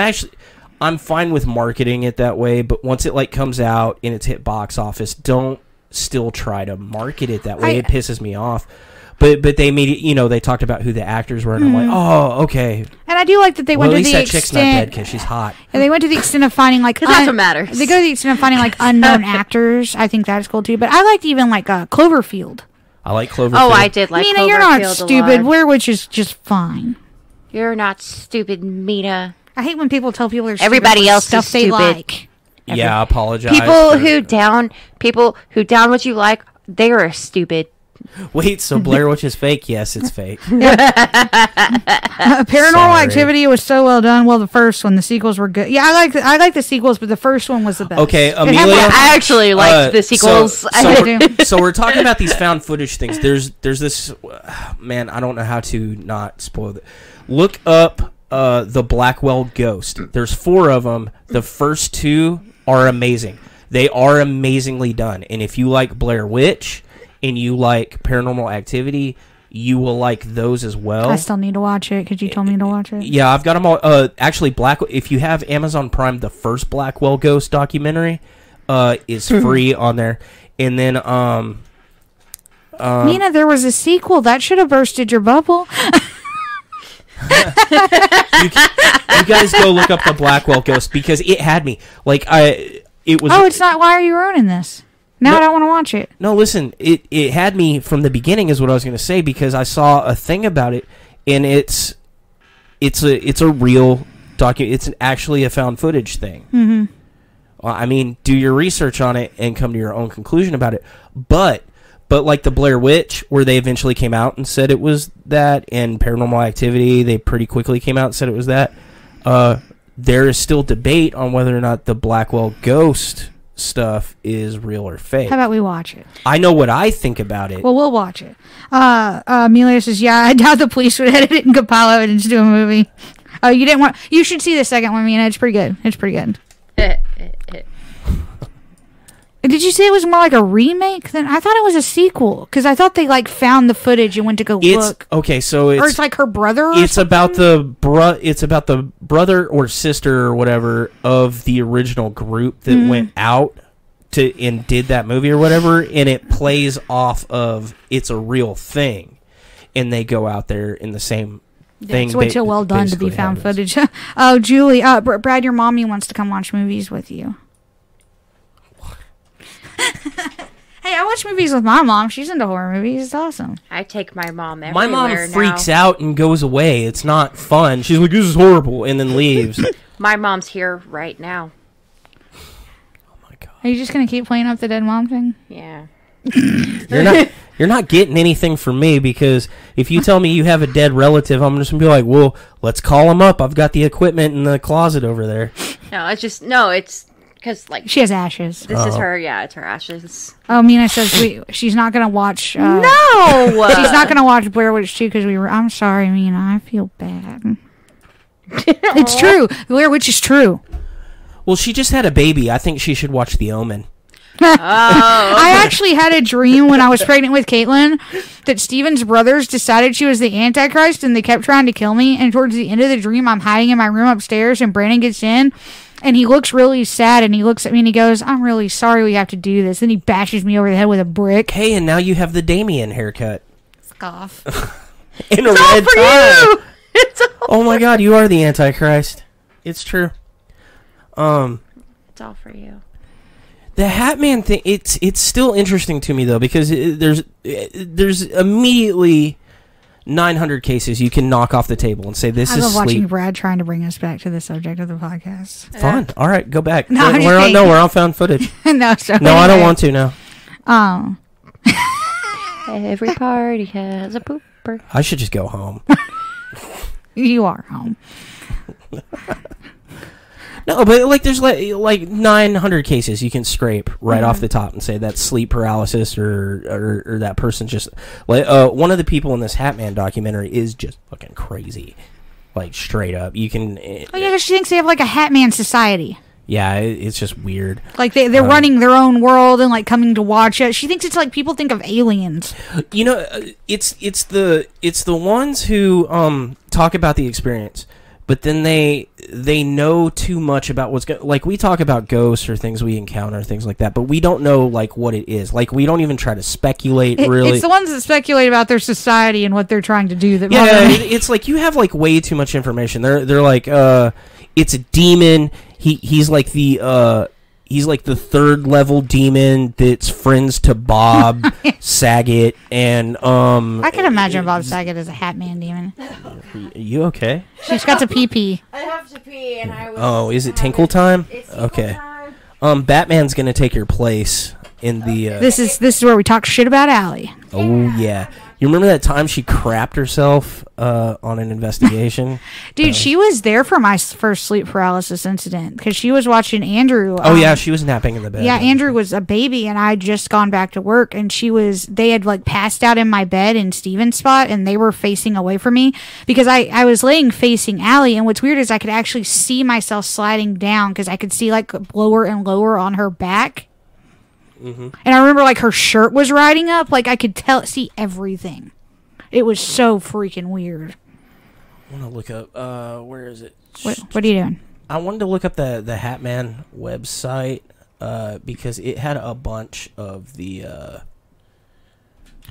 I'm fine with marketing it that way, but once it comes out and it's hit box office, don't still try to market it that way. It pisses me off. But they made it, they talked about who the actors were, and I'm like, oh, okay. And I do like that they went to the extent. At least that chick's not dead because she's hot. And they went to the extent of finding that's what matters. They go to the extent of finding unknown actors. I think that's cool too. But I liked even Cloverfield. I like Cloverfield. Oh, I did like Mina, Cloverfield. You're not stupid. Blair Witch is just fine. You're not stupid, Mina. I hate when people tell people they're stupid everybody else stuff is stupid. They like. Yeah, I apologize. People who down what you like, they are stupid. Wait, so Blair Witch is fake? Yes, it's fake. Paranormal Activity was so well done. Well, the first one, the sequels were good. Yeah, I like the sequels, but the first one was the best. Okay, Amelia, I actually liked the sequels. So we're talking about these found footage things. There's this man. I don't know how to not spoil it. Look up the Blackwell Ghost. There's 4 of them. The first 2 are amazing. They are amazingly done. And if you like Blair Witch and you like Paranormal Activity, you will like those as well. I still need to watch it because you told me to watch it. Yeah, I've got them all. Actually, if you have Amazon Prime, the first Blackwell Ghost documentary is free on there. And then Mina, there was a sequel that should have bursted your bubble. you guys go look up the Blackwell Ghost because it had me it was. Oh, it's not. Why are you ruining this? Now I don't want to watch it. No, listen, it had me from the beginning is what I was going to say because I saw a thing about it and it's a real it's actually a found footage thing. Mm-hmm. Well, I mean, do your research on it and come to your own conclusion about it. But like the Blair Witch, where they eventually came out and said it was that, and Paranormal Activity, they pretty quickly came out and said it was that. There is still debate on whether or not the Blackwell Ghost stuff is real or fake. How about we watch it? I know what I think about it. Well, we'll watch it. Amelia says, yeah, I doubt the police would edit it and compile evidence to do a movie. Oh, you didn't want... You should see the second one, Mina. It's pretty good. It's pretty good. Did you say it was more like a remake? Then I thought it was a sequel because I thought they found the footage and went to go look. Okay, so it's or it's like her brother. It's about the brother or sister or whatever of the original group that went out and did that movie or whatever, and it plays off of it's a real thing, and they go out there in the same thing. It's way too well done to be found footage. Oh, Julie, Brad, your mommy wants to come watch movies with you. Hey, I watch movies with my mom. She's into horror movies. It's awesome. I take my mom everywhere. My mom freaks out and goes away. It's not fun. She's like, this is horrible, and then leaves. My mom's here right now. Oh my god. Are you just going to keep playing up the dead mom thing? Yeah. You're not getting anything from me because if you tell me you have a dead relative, I'm just going to be like, well, let's call him up. I've got the equipment in the closet over there. It's because she has ashes. This is her. Yeah, it's her ashes. Oh, Mina says she's not gonna watch. No, she's not gonna watch Blair Witch 2 because I'm sorry, Mina. I feel bad. It's true. Blair Witch is true. Well, she just had a baby. I think she should watch The Omen. I actually had a dream when I was pregnant with Caitlin that Steven's brothers decided she was the Antichrist and they kept trying to kill me. And towards the end of the dream, I'm hiding in my room upstairs and Brandon gets in. And he looks really sad, and he looks at me and he goes, I'm really sorry we have to do this. Then he bashes me over the head with a brick. Hey, and now you have the Damien haircut. Fuck off. In a red tie. Oh my god, you are the Antichrist. It's true. It's all for you. The Hat Man thing, it's still interesting to me though, because there's immediately 900 cases you can knock off the table and say this I is love watching sleep. Brad trying to bring us back to the subject of the podcast. Fun. All right, go back. No, I'm just we're on kidding. we're on found footage. No, so No, I don't anyway. want to now. Every party has a pooper. I should just go home. You are home. No, but like there's like 900 cases you can scrape right off the top and say that's sleep paralysis or that person just like one of the people in this Hat Man documentary is just fucking crazy, like straight up. You can. Oh yeah, 'cause she thinks they have like a Hat Man society. Yeah, it's just weird. Like they're running their own world and like coming to watch it. She thinks it's like people think of aliens. You know, it's the ones who talk about the experience, but then they know too much about what's like we talk about ghosts or things we encounter, things like that, but we don't know like what it is. Like we don't even try to speculate. Really, it's the ones that speculate about their society and what they're trying to do. That it's like you have like way too much information. They're like it's a demon. He's like the third level demon that's friends to Bob Saget and I can imagine Bob Saget as a Hat Man demon. You okay? She's got to pee. I have to pee, and I was. Oh, is it tinkle time? It's tinkle Okay. time. Batman's gonna take your place in the. This is where we talk shit about Allie. Oh yeah, you remember that time she crapped herself on an investigation? Dude, she was there for my first sleep paralysis incident because she was watching Andrew. Oh yeah, she was napping in the bed. Yeah, Andrew was a baby, and I'd just gone back to work, and they had like passed out in my bed in Steven's spot, and they were facing away from me because I was laying facing Allie, and what's weird is I could actually see myself sliding down because I could see like lower and lower on her back. Mm-hmm. And I remember like her shirt was riding up, like I could see everything. It was so freaking weird. I want to look up. Where is it? What are you doing? I wanted to look up the Hat Man website because it had a bunch of the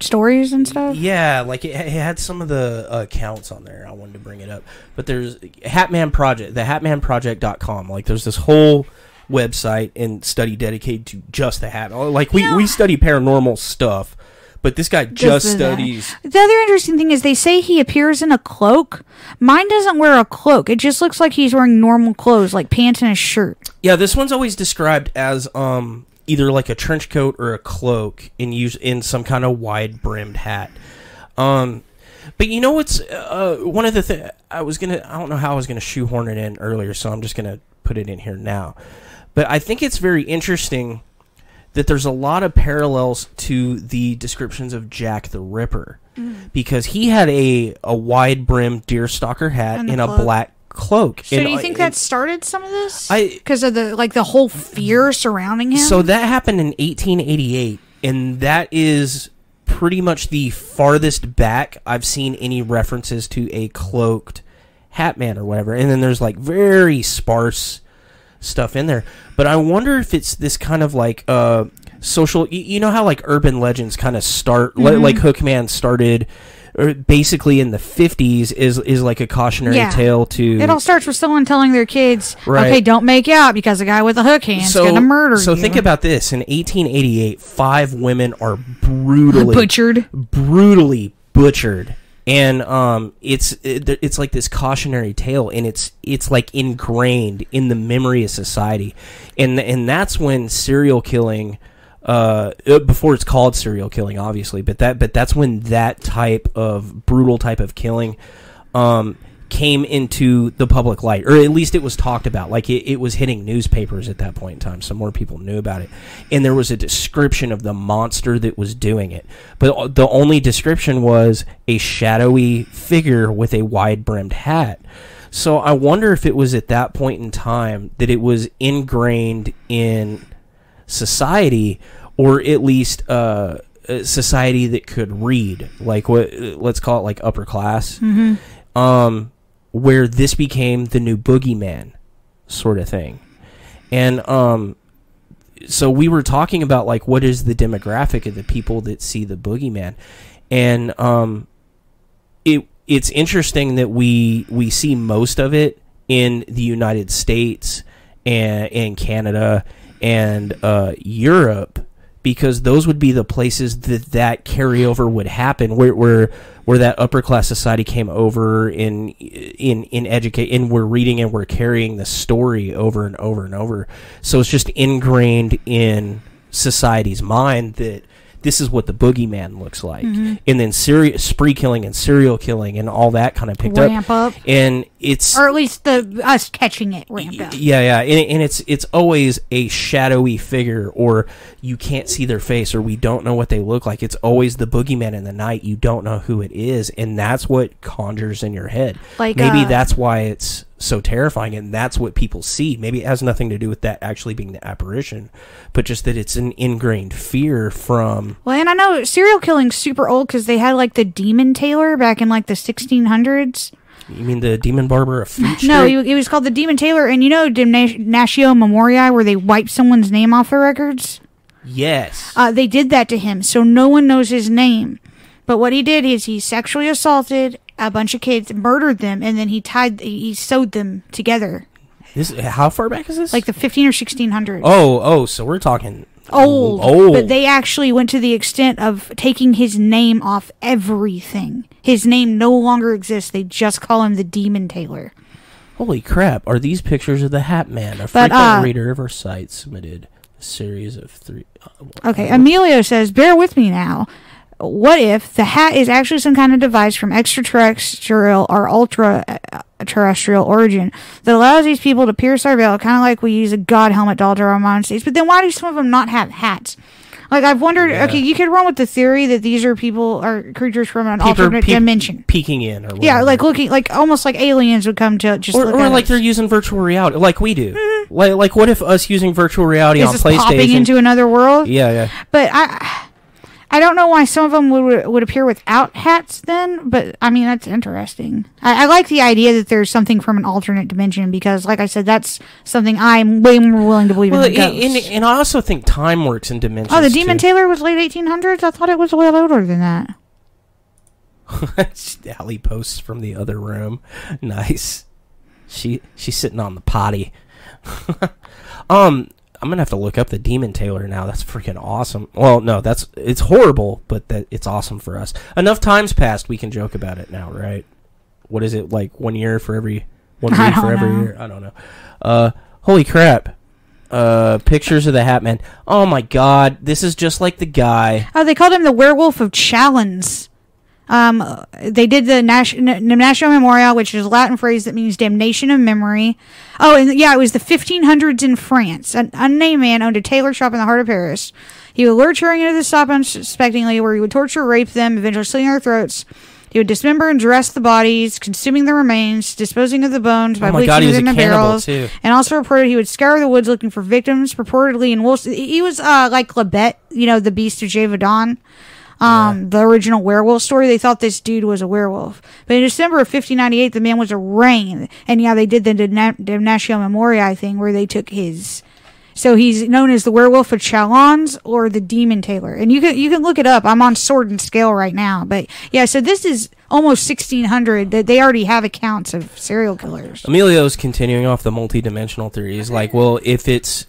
stories and stuff. Yeah, like it had some of the accounts on there. I wanted to bring it up, but there's Hatman Project, the hatmanproject.com. Like there's this whole website and study dedicated to just the Hat. Like we study paranormal stuff, but this guy just studies. The other interesting thing is they say he appears in a cloak. Mine doesn't wear a cloak. It just looks like he's wearing normal clothes, like pants and a shirt. Yeah, this one's always described as either like a trench coat or a cloak in some kind of wide brimmed hat. But you know what's one of the things I don't know how I was gonna shoehorn it in earlier, so I'm just gonna put it in here now. But I think it's very interesting that there's a lot of parallels to the descriptions of Jack the Ripper, because he had a wide-brimmed deerstalker hat and a black cloak. So do you think that started some of this? Because of the whole fear surrounding him? So that happened in 1888, and that is pretty much the farthest back I've seen any references to a cloaked Hat Man or whatever. And then there's like very sparse stuff in there, but I wonder if it's this kind of like social. You know how like urban legends kind of start, like Hookman started, or basically in the 50s is like a cautionary tale to. It all starts with someone telling their kids, right, "Okay, don't make out because a guy with a hook hand's gonna murder you." So think about this: in 1888, 5 women are brutally butchered. And it's like this cautionary tale, and it's like ingrained in the memory of society, and that's when serial killing, before it's called serial killing, obviously, but that's when that type of brutal type of killing came into the public light, or at least it was talked about. Like it was hitting newspapers at that point in time, so more people knew about it, and there was a description of the monster that was doing it, but the only description was a shadowy figure with a wide-brimmed hat. So I wonder if it was at that point in time that it was ingrained in society, or at least society that could read, like let's call it like upper class. Where this became the new boogeyman sort of thing. And so we were talking about like what is the demographic of the people that see the boogeyman, and it's interesting that we see most of it in the United States and Canada and Europe, because those would be the places that carryover would happen, where that upper class society came over in educate, and we're reading and we're carrying the story over and over and over. So it's just ingrained in society's mind that this is what the boogeyman looks like. And then spree killing and serial killing and all that kind of picked up. And it's... Or at least us catching it ramped up. Yeah. And it's always a shadowy figure, or you can't see their face, or we don't know what they look like. It's always the boogeyman in the night. You don't know who it is, and that's what conjures in your head. Like, maybe that's why it's so terrifying, and that's what people see. Maybe it has nothing to do with that actually being the apparition, but just that it's an ingrained fear from... Well, and I know serial killing's super old because they had, like, the demon tailor back in, like, the 1600s. You mean the demon barber of Fleet Street? No, he was called the demon tailor, and you know Damnatio Memoriae, where they wipe someone's name off the records? Yes. They did that to him, so no one knows his name. But what he did is he sexually assaulted a bunch of kids, murdered them, and then he sewed them together. How far back is this? Like the 15 or 1600s. Oh, so we're talking old. But they actually went to the extent of taking his name off everything. His name no longer exists. They just call him the Demon Tailor. Holy crap. Are these pictures of the Hat Man? A frequent reader of our site submitted a series of 3... okay, Emilio says, bear with me now. What if the hat is actually some kind of device from extraterrestrial or ultra-terrestrial origin that allows these people to pierce our veil, kind of like we use a god helmet to alter our mind states? But then why do some of them not have hats? Like, I've wondered, okay, you could run with the theory that these are creatures from an alternate dimension. Peeking in, or whatever. Yeah, like looking, like almost like aliens would come to just look at like us. they're using virtual reality, like we do. Like what if us using virtual reality on PlayStation... popping into another world? Yeah. But I don't know why some of them would appear without hats then, but I mean, that's interesting. I like the idea that there's something from an alternate dimension because, like I said, that's something I'm way more willing to believe in ghosts. And I also think time works in dimensions. Oh, the Demon Tailor was late 1800s? I thought it was a little older than that. Allie posts from the other room. Nice. She's sitting on the potty. I'm gonna have to look up the Demon Tailor now. That's freaking awesome. Well, no, it's horrible, but it's awesome for us. Enough time's passed, we can joke about it now, right? What is it, like 1 year for every 1 week for every year? I don't know. Holy crap! Pictures of the Hat Man. Oh my god, this is just like the guy. Oh, they called him the Werewolf of Chalons. They did the Damnatio Memoriae, which is a Latin phrase that means damnation of memory. Oh, and yeah, it was the 1500s in France. An unnamed man owned a tailor shop in the heart of Paris. He would lure children into the shop unsuspectingly, where he would torture, rape them, eventually slitting their throats. He would dismember and dress the bodies, consuming the remains, disposing of the bones by bleaching them in the barrels. Too. And also reported he would scour the woods looking for victims, purportedly in wolves. He was like Lebet, the Beast of Gévaudan. The original werewolf story. They thought this dude was a werewolf. But in December of 1598, the man was arraigned. And yeah, they did the Damnatio Memoriae thing where they took his... So he's known as the Werewolf of Chalons or the Demon Tailor. And you can look it up. I'm on Sword and Scale right now. But yeah, so this is almost 1600 that they already have accounts of serial killers. Emilio's continuing off the multi-dimensional theories. Like, well, if there's...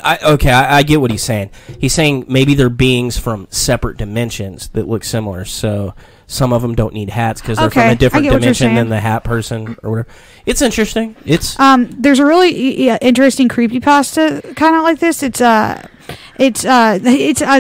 I get what he's saying. He's saying maybe they're beings from separate dimensions that look similar. So some of them don't need hats because they're from a different dimension than the hat person or whatever. It's interesting. It's there's a really interesting creepypasta kind of like this. It's a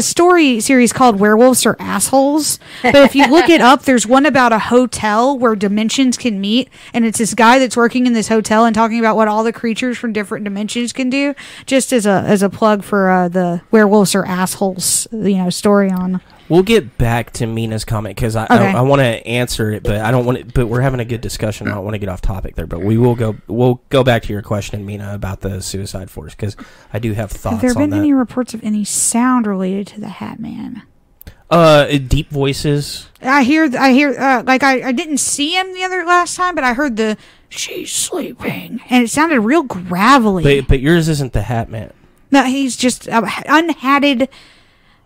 story series called Werewolves Are Assholes. But if you look it up, there's one about a hotel where dimensions can meet, and it's this guy that's working in this hotel and talking about what all the creatures from different dimensions can do. Just as a plug for the Werewolves Are Assholes, story on. We'll get back to Mina's comment because I want to answer it, but I don't want it. But we're having a good discussion. I don't want to get off topic there, but we'll go back to your question, Mina, about the suicide force because I do have thoughts on that. Have there been any reports of any sound related to the Hat Man? Deep voices. I hear. Like I didn't see him last time, but I heard the "she's sleeping," and it sounded real gravelly. But yours isn't the Hat Man. No, he's just unhatted.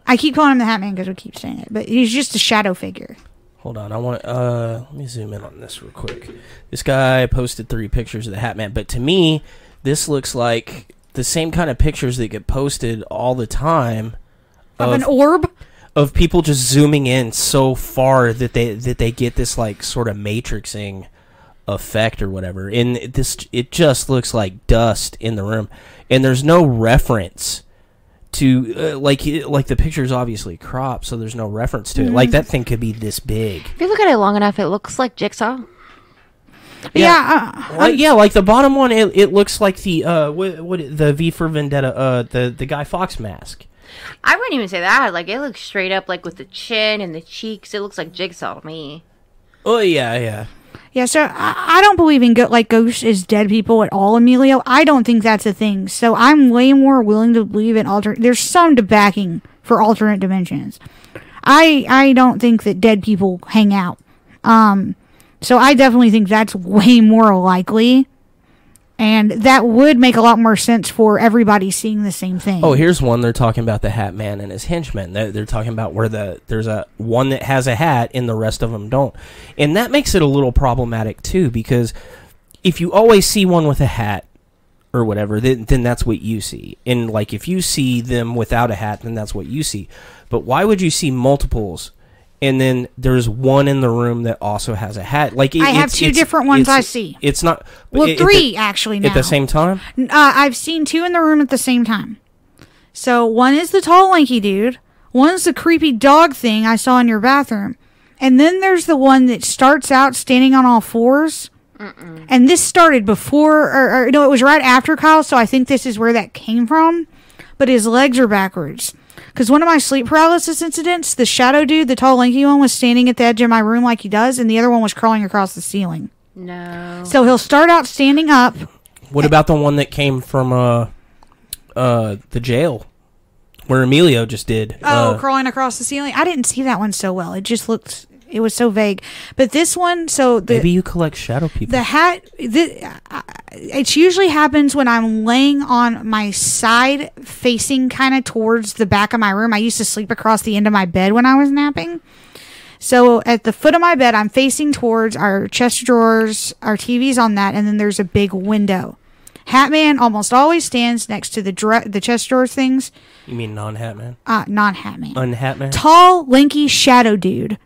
I keep calling him the Hat Man because we keep saying it, but he's just a shadow figure. Hold on, let me zoom in on this real quick. This guy posted 3 pictures of the Hat Man, but to me, this looks like the same kind of pictures that get posted all the time of an orb of people just zooming in so far that they get this like sort of matrixing effect or whatever, and it just looks like dust in the room, and there's no reference to like the picture's obviously cropped, so there's no reference to it. Like that thing could be this big. If you look at it long enough, it looks like Jigsaw. Yeah, like the bottom one, it looks like the the V for Vendetta, the Guy Fawkes mask. I wouldn't even say that. Like, it looks straight up, like, with the chin and the cheeks. It looks like Jigsaw to me. Oh, yeah. Yeah, so I don't believe in ghosts as dead people at all, Emilio. I don't think that's a thing. So I'm way more willing to believe in alternate... There's some backing for alternate dimensions. I don't think that dead people hang out. So I definitely think that's way more likely. And that would make a lot more sense for everybody seeing the same thing. Oh, here's one. They're talking about the Hat Man and his henchmen. They're talking about where there's a one that has a hat and the rest of them don't. And that makes it a little problematic, too, because if you always see one with a hat or whatever, then that's what you see. And, like, if you see them without a hat, then that's what you see. But why would you see multiples? And then there's one in the room that also has a hat. Like I have two different ones I see. It's not... Well, three, actually, now. At the same time? I've seen two in the room at the same time. So, one is the tall, lanky dude. One's the creepy dog thing I saw in your bathroom. And then there's the one that starts out standing on all fours. And this started before... Or no, it was right after Kyle, so I think this is where that came from. But his legs are backwards. Because one of my sleep paralysis incidents, the shadow dude, the tall, lanky one, was standing at the edge of my room like he does, and the other one was crawling across the ceiling. No. So he'll start out standing up. What about the one that came from the jail, where Emilio just did? Crawling across the ceiling? I didn't see that one so well. It just looked... It was so vague. But this one, maybe you collect shadow people. The hat, it usually happens when I'm laying on my side, facing kind of towards the back of my room. I used to sleep across the end of my bed when I was napping. So at the foot of my bed, I'm facing towards our chest of drawers, our TV's on that, and then there's a big window. Hatman almost always stands next to the chest drawers things. You mean non-Hatman? Non-Hatman. Un-Hatman? Tall, lanky shadow dude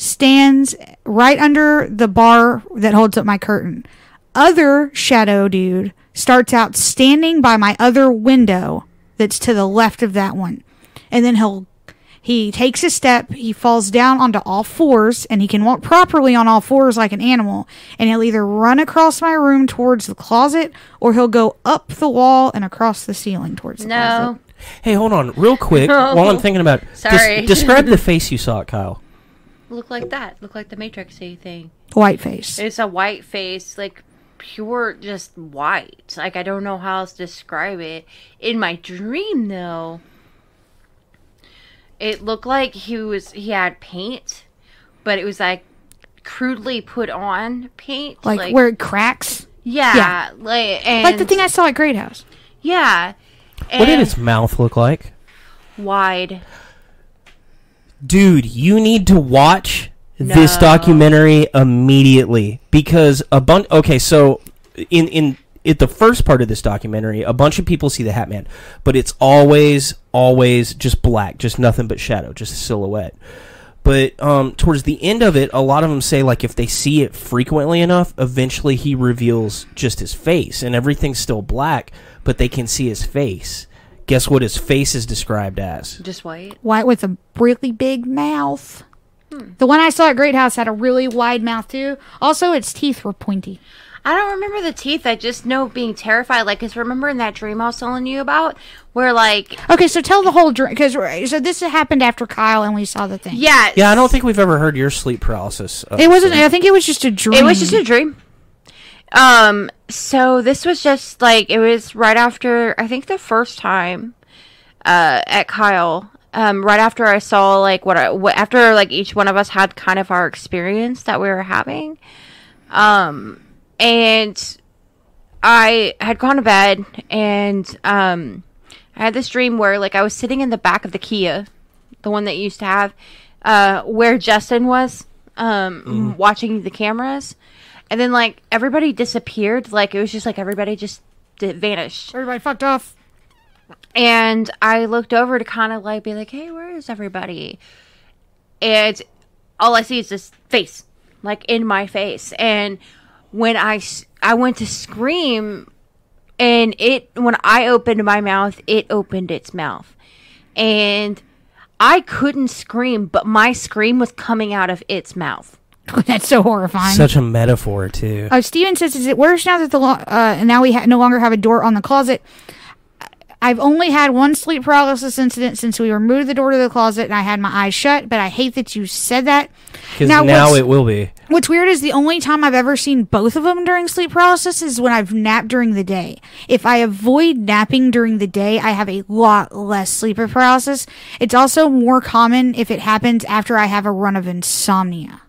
stands right under the bar that holds up my curtain. Other shadow dude starts out standing by my other window that's to the left of that one. And then he takes a step, he falls down onto all fours, and he can walk properly on all fours like an animal. And he'll either run across my room towards the closet, or he'll go up the wall and across the ceiling towards the closet. Hey, hold on, real quick, while I'm thinking about it. Sorry. Describe the face you saw, Kyle. Look like that. Look like the Matrixy thing. White face. It's a white face, like pure, just white. Like, I don't know how else to describe it. In my dream, though, it looked like he had paint, but it was like crudely put on paint, like where it cracks. Yeah. Like the thing I saw at Great House. Yeah. What did its mouth look like? Wide. Dude, you need to watch this documentary immediately, because so in the first part of this documentary, a bunch of people see the Hat Man, but it's always just black, just nothing but shadow, just a silhouette. But towards the end of it, a lot of them say, like, if they see it frequently enough, eventually he reveals just his face, and everything's still black, but they can see his face. Guess what his face is described as? Just white. White with a really big mouth. The one I saw at Great House had a really wide mouth, too. Also, its teeth were pointy. I don't remember the teeth. I just know being terrified. Like, cause remember in that dream I was telling you about? Where, like... Okay, so tell the whole dream. So this happened after Kyle and we saw the thing. Yeah. Yeah, I don't think we've ever heard your sleep paralysis. It wasn't... I think it was just a dream. It was just a dream. So this was just, like, it was right after, I think the first time, at Kyle, right after I saw, like, after, like, each one of us had kind of our experience that we were having, and I had gone to bed, and, I had this dream where, like, I was sitting in the back of the Kia, the one that you used to have, where Justin was, watching the cameras. And then, like, everybody disappeared. Like, it was just, like, everybody just vanished. Everybody fucked off. And I looked over to kind of like be like, hey, where is everybody? And all I see is this face, like in my face. And when I went to scream, and when I opened my mouth, it opened its mouth. And I couldn't scream, but my scream was coming out of its mouth. That's so horrifying. Such a metaphor, too. Steven says, is it worse now that now we no longer have a door on the closet? I've only had one sleep paralysis incident since we removed the door to the closet and I had my eyes shut, but I hate that you said that. Because now it will be. What's weird is the only time I've ever seen both of them during sleep paralysis is when I've napped during the day. If I avoid napping during the day, I have a lot less sleep paralysis. It's also more common if it happens after I have a run of insomnia.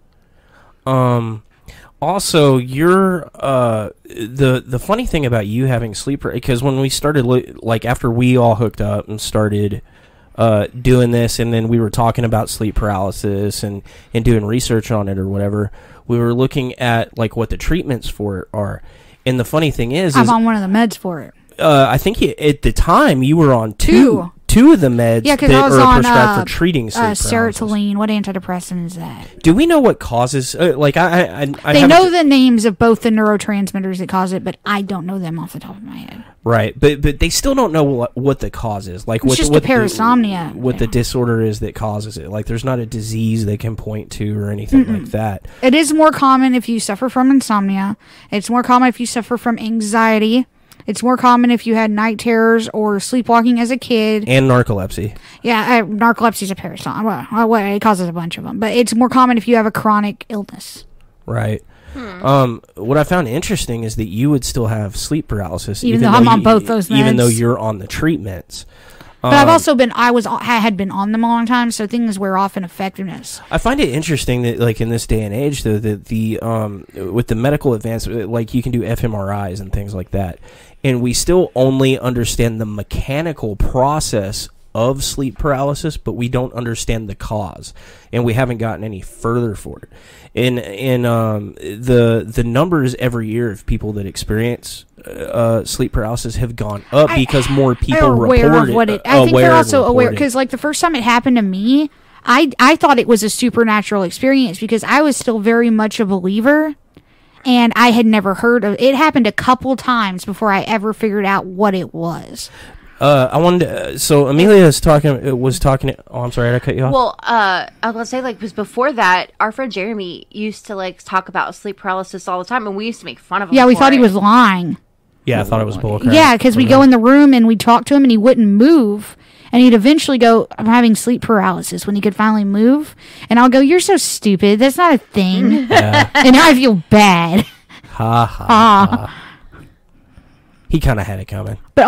Also, you're the funny thing about you having sleep, because when we started, like after we all hooked up and started doing this, and then we were talking about sleep paralysis and doing research on it or whatever, we were looking at like what the treatments for it are. And the funny thing is I'm on one of the meds for it. I think at the time you were on two of the meds that I was on prescribed for treating sleep sertraline. What antidepressant is that? Do we know what causes? They know the names of both the neurotransmitters that cause it, but I don't know them off the top of my head. Right, but they still don't know what the cause is. Like it's just what a parasomnia. What the disorder is that causes it. Like there's not a disease they can point to or anything like that. It is more common if you suffer from insomnia. It's more common if you suffer from anxiety. It's more common if you had night terrors or sleepwalking as a kid. And narcolepsy. Yeah, narcolepsy is a parasomnia. Well, it causes a bunch of them. But it's more common if you have a chronic illness. Right. What I found interesting is that you would still have sleep paralysis. Even though I'm on both those meds. Even though you're on the treatments. But I've also been, I had been on them a long time, so things wear off in effectiveness. I find it interesting that, like, in this day and age, though, that with the medical advance, like, you can do fMRIs and things like that, and we still only understand the mechanical process of sleep paralysis, but we don't understand the cause, and we haven't gotten any further for it. And the numbers every year of people that experience sleep paralysis have gone up because more people report it. I think they're also aware, because like the first time it happened to me, I thought it was a supernatural experience because I was still very much a believer. And I had never heard of it. It happened a couple times before I ever figured out what it was. I wanted to, so Amelia was talking. Oh, I'm sorry, did I cut you off? Well, I was gonna say, like, because before that, our friend Jeremy used to like talk about sleep paralysis all the time, and we used to make fun of him. Yeah, we thought he was lying. Yeah, I thought it was bullcrap. Yeah, because we go in the room and we talk to him, and he wouldn't move, and he'd eventually go, "I'm having sleep paralysis," when he could finally move, and I'll go, "You're so stupid. That's not a thing." Yeah. And now I feel bad. Ha ha. ha. He kind of had it coming. But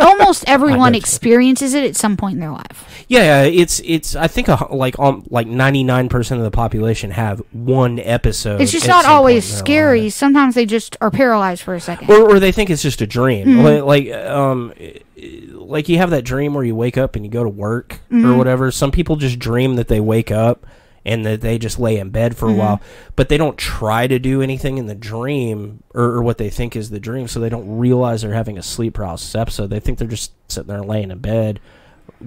almost everyone experiences it at some point in their life. Yeah, it's. I think like 99% of the population have one episode. It's just not always scary. Sometimes they just are paralyzed for a second, or they think it's just a dream. Mm-hmm. Like you have that dream where you wake up and you go to work or whatever. Some people just dream that they wake up and that they just lay in bed for a while, but they don't try to do anything in the dream or what they think is the dream, so they don't realize they're having a sleep paralysis episode. They think they're just sitting there laying in bed.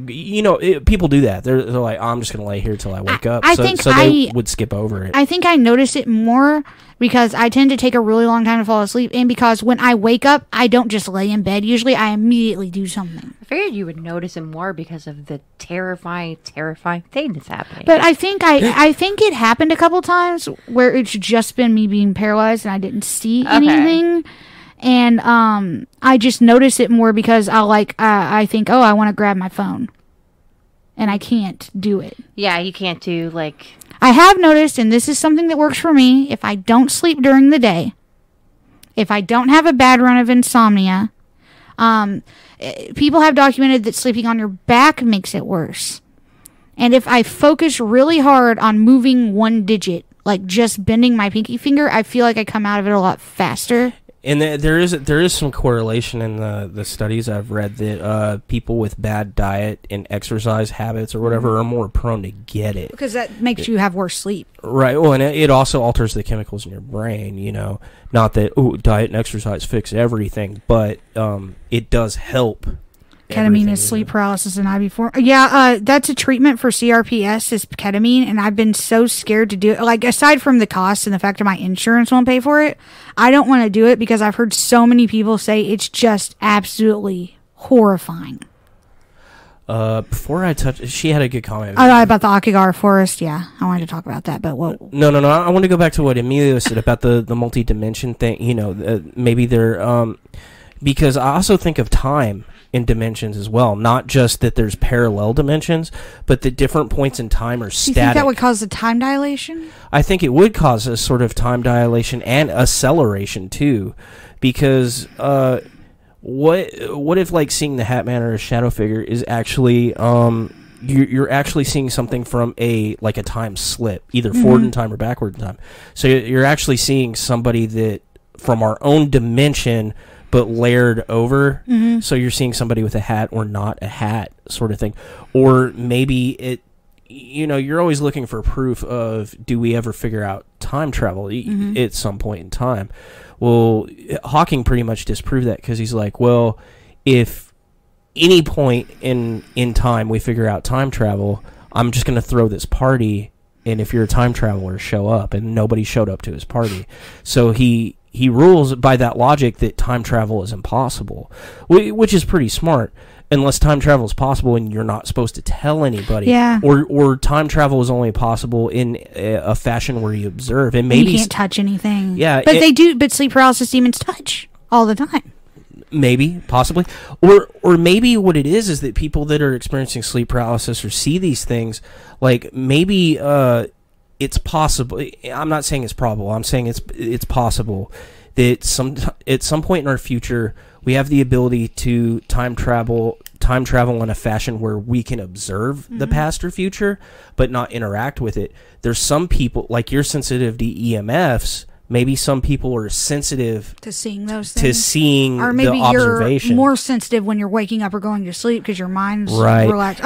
You know, people do that. They're like, I'm just going to lay here till I wake up. I so think they would skip over it. I think I notice it more because I tend to take a really long time to fall asleep, and because when I wake up, I don't just lay in bed. Usually, I immediately do something. I figured you would notice it more because of the terrifying thing that's happening. But I think I think it happened a couple times where it's just been me being paralyzed and I didn't see anything. And I just notice it more because I think, oh, I want to grab my phone, and I can't do it. Yeah, you can't do like. I have noticed, and this is something that works for me. If I don't sleep during the day, if I don't have a bad run of insomnia, people have documented that sleeping on your back makes it worse. And if I focus really hard on moving one digit, like just bending my pinky finger, I feel like I come out of it a lot faster. And there is some correlation in the studies I've read that people with bad diet and exercise habits or whatever are more prone to get it. Because that makes you have worse sleep. Right. Well, and it also alters the chemicals in your brain, you know. Not that, diet and exercise fix everything, but it does help. Ketamine is sleep paralysis and IV4. Yeah, that's a treatment for CRPS is ketamine, and I've been so scared to do it. Like, aside from the cost and the fact that my insurance won't pay for it, I don't want to do it because I've heard so many people say it's just absolutely horrifying. Before I touch, she had a good comment. About the Akigar forest, yeah. I wanted to talk about that, but what? No. I want to go back to what Emilio said about the multi-dimension thing. You know, maybe they're because I also think of time in dimensions as well. Not just that there's parallel dimensions, but that different points in time are static. Do you think that would cause a time dilation? I think it would cause a sort of time dilation and acceleration too, because what if like seeing the Hat Man or a shadow figure is actually you're actually seeing something from a time slip, either forward in time or backward in time. So you're actually seeing somebody that from our own dimension but layered over. So you're seeing somebody with a hat or not a hat sort of thing. Or maybe it, you know, you're always looking for proof of, do we ever figure out time travel at some point in time? Well, Hawking pretty much disproved that, because he's like, well, if any point in time we figure out time travel, I'm just going to throw this party, and if you're a time traveler, show up. And nobody showed up to his party. So he rules by that logic that time travel is impossible, which is pretty smart, unless time travel is possible and you're not supposed to tell anybody. Yeah. Or time travel is only possible in a fashion where you observe. And maybe you can't touch anything. Yeah. But they do, but sleep paralysis demons touch all the time. Maybe, possibly. Or maybe what it is that people that are experiencing sleep paralysis or see these things, like maybe it's possible. I'm not saying it's probable. I'm saying it's possible that at some point in our future we have the ability to time travel in a fashion where we can observe the past or future, but not interact with it. There's some people, like you're sensitive to EMFs. Maybe some people are sensitive to seeing those things. Or maybe the observation. You're more sensitive when you're waking up or going to sleep because your mind's relaxed.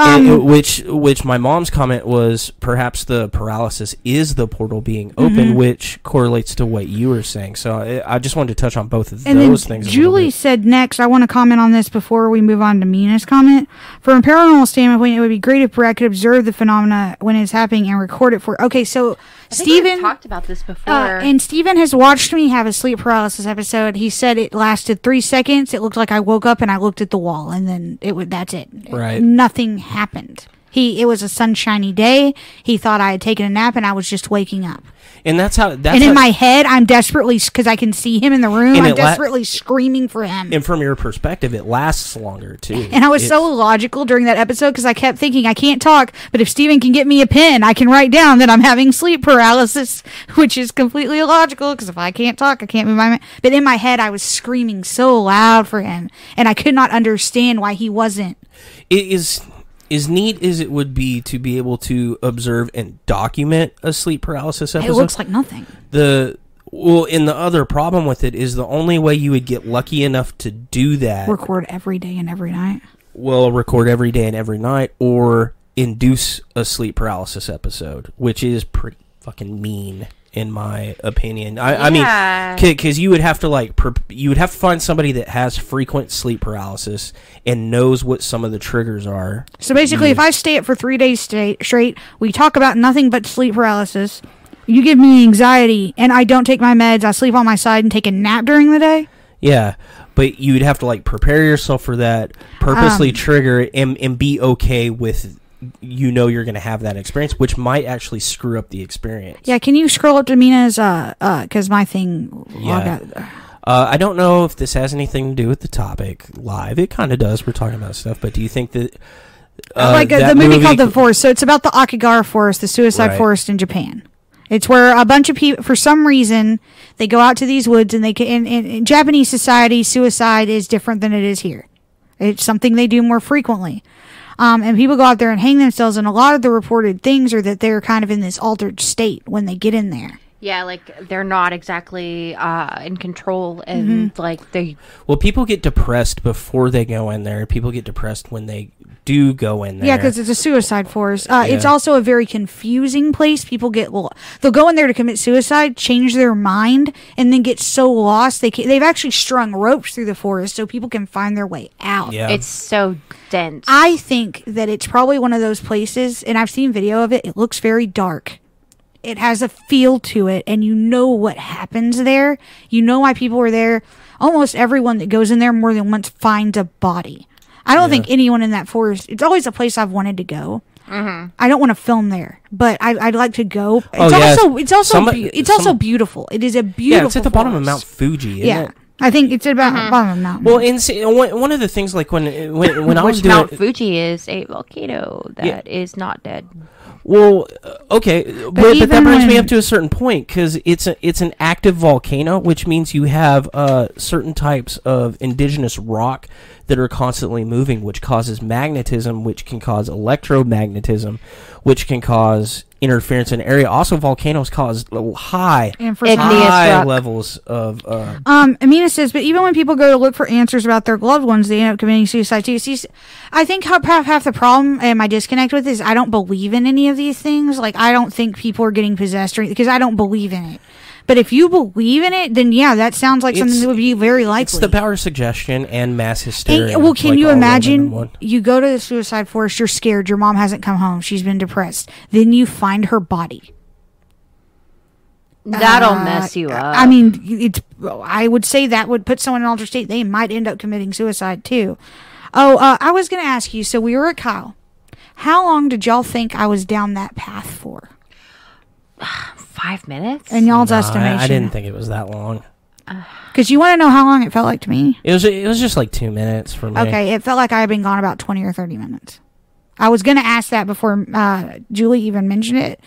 Which my mom's comment was, perhaps the paralysis is the portal being open, which correlates to what you were saying. So I just wanted to touch on both of those things. Julie said next, I want to comment on this before we move on to Mina's comment. From a paranormal standpoint, it would be great if Brad could observe the phenomena when it's happening and record it for. Okay, so Steven talked about this before, and Steven has watched me have a sleep paralysis episode. He said it lasted 3 seconds. It looked like I woke up and I looked at the wall, and then that's it. Right. Nothing happened. It was a sunshiny day. He thought I had taken a nap and I was just waking up. And in my head, I'm desperately, because I can see him in the room, I'm desperately screaming for him. And from your perspective, it lasts longer, too. And I was so illogical during that episode because I kept thinking, I can't talk, but if Steven can get me a pen, I can write down that I'm having sleep paralysis, which is completely illogical because if I can't talk, I can't move my mind. But in my head, I was screaming so loud for him, and I could not understand why he wasn't. It is... As neat as it would be to be able to observe and document a sleep paralysis episode, it looks like nothing. And the other problem with it is the only way you would get lucky enough to do that... Record every day and every night. Well, record every day and every night, or induce a sleep paralysis episode, which is pretty fucking mean, in my opinion. I mean, because you would have to find somebody that has frequent sleep paralysis and knows what some of the triggers are. So basically, if I stay up for 3 days straight, we talk about nothing but sleep paralysis. You give me anxiety, and I don't take my meds. I sleep on my side and take a nap during the day. Yeah, but you'd have to prepare yourself for that, purposely trigger it, and be okay with. You're going to have that experience, which might actually screw up the experience. Yeah, can you scroll up to Mina's, because my thing... Yeah. I don't know if this has anything to do with the topic live. It kind of does. We're talking about stuff, but do you think that... the movie called The Forest, so it's about the Akigar Forest, the suicide forest in Japan. It's where a bunch of people, for some reason, they go out to these woods, and in Japanese society, suicide is different than it is here. It's something they do more frequently. And people go out there and hang themselves, and a lot of the reported things are that they're kind of in this altered state when they get in there. Yeah, like they're not exactly in control, and like they. Well, people get depressed before they go in there. People get depressed when they do go in there. Yeah, because it's a suicide forest. It's also a very confusing place. People they'll go in there to commit suicide, change their mind, and then get so lost they've actually strung ropes through the forest so people can find their way out. Yeah. It's so dense. I think that it's probably one of those places, and I've seen video of it. It looks very dark. It has a feel to it, and you know what happens there. You know why people are there. Almost everyone that goes in there more than once finds a body. I don't think anyone in that forest. It's always a place I've wanted to go. I don't want to film there, but I'd like to go. It's also beautiful. It is a beautiful. Yeah, it's at the bottom of forest. Mount Fuji. Isn't it? I think it's about the bottom of the mountain. Well, one of the things like when I was doing Mount Fuji is a volcano that is not dead. Well, okay, but that brings me up to a certain point because it's an active volcano, which means you have certain types of indigenous rock that are constantly moving, which causes magnetism, which can cause electromagnetism, which can cause interference in area. Also, volcanoes cause high levels of. Amina says, but even when people go to look for answers about their loved ones, they end up committing suicide too. See, I think half the problem and my disconnect with is I don't believe in any of these things. Like, I don't think people are getting possessed because I don't believe in it. But if you believe in it, then yeah, that sounds like something that would be very likely. It's the power of suggestion and mass hysteria. And, well, can you imagine? You go to the suicide forest, you're scared, your mom hasn't come home, she's been depressed. Then you find her body. That'll mess you up. I mean, I would say that would put someone in an altered state. They might end up committing suicide too. I was going to ask you, so we were at Kyle. How long did y'all think I was down that path for? 5 minutes? In y'all's estimation. I didn't think it was that long. Because you want to know how long it felt like to me? It was just like 2 minutes for me. Okay, it felt like I had been gone about 20 or 30 minutes. I was going to ask that before Julie even mentioned it.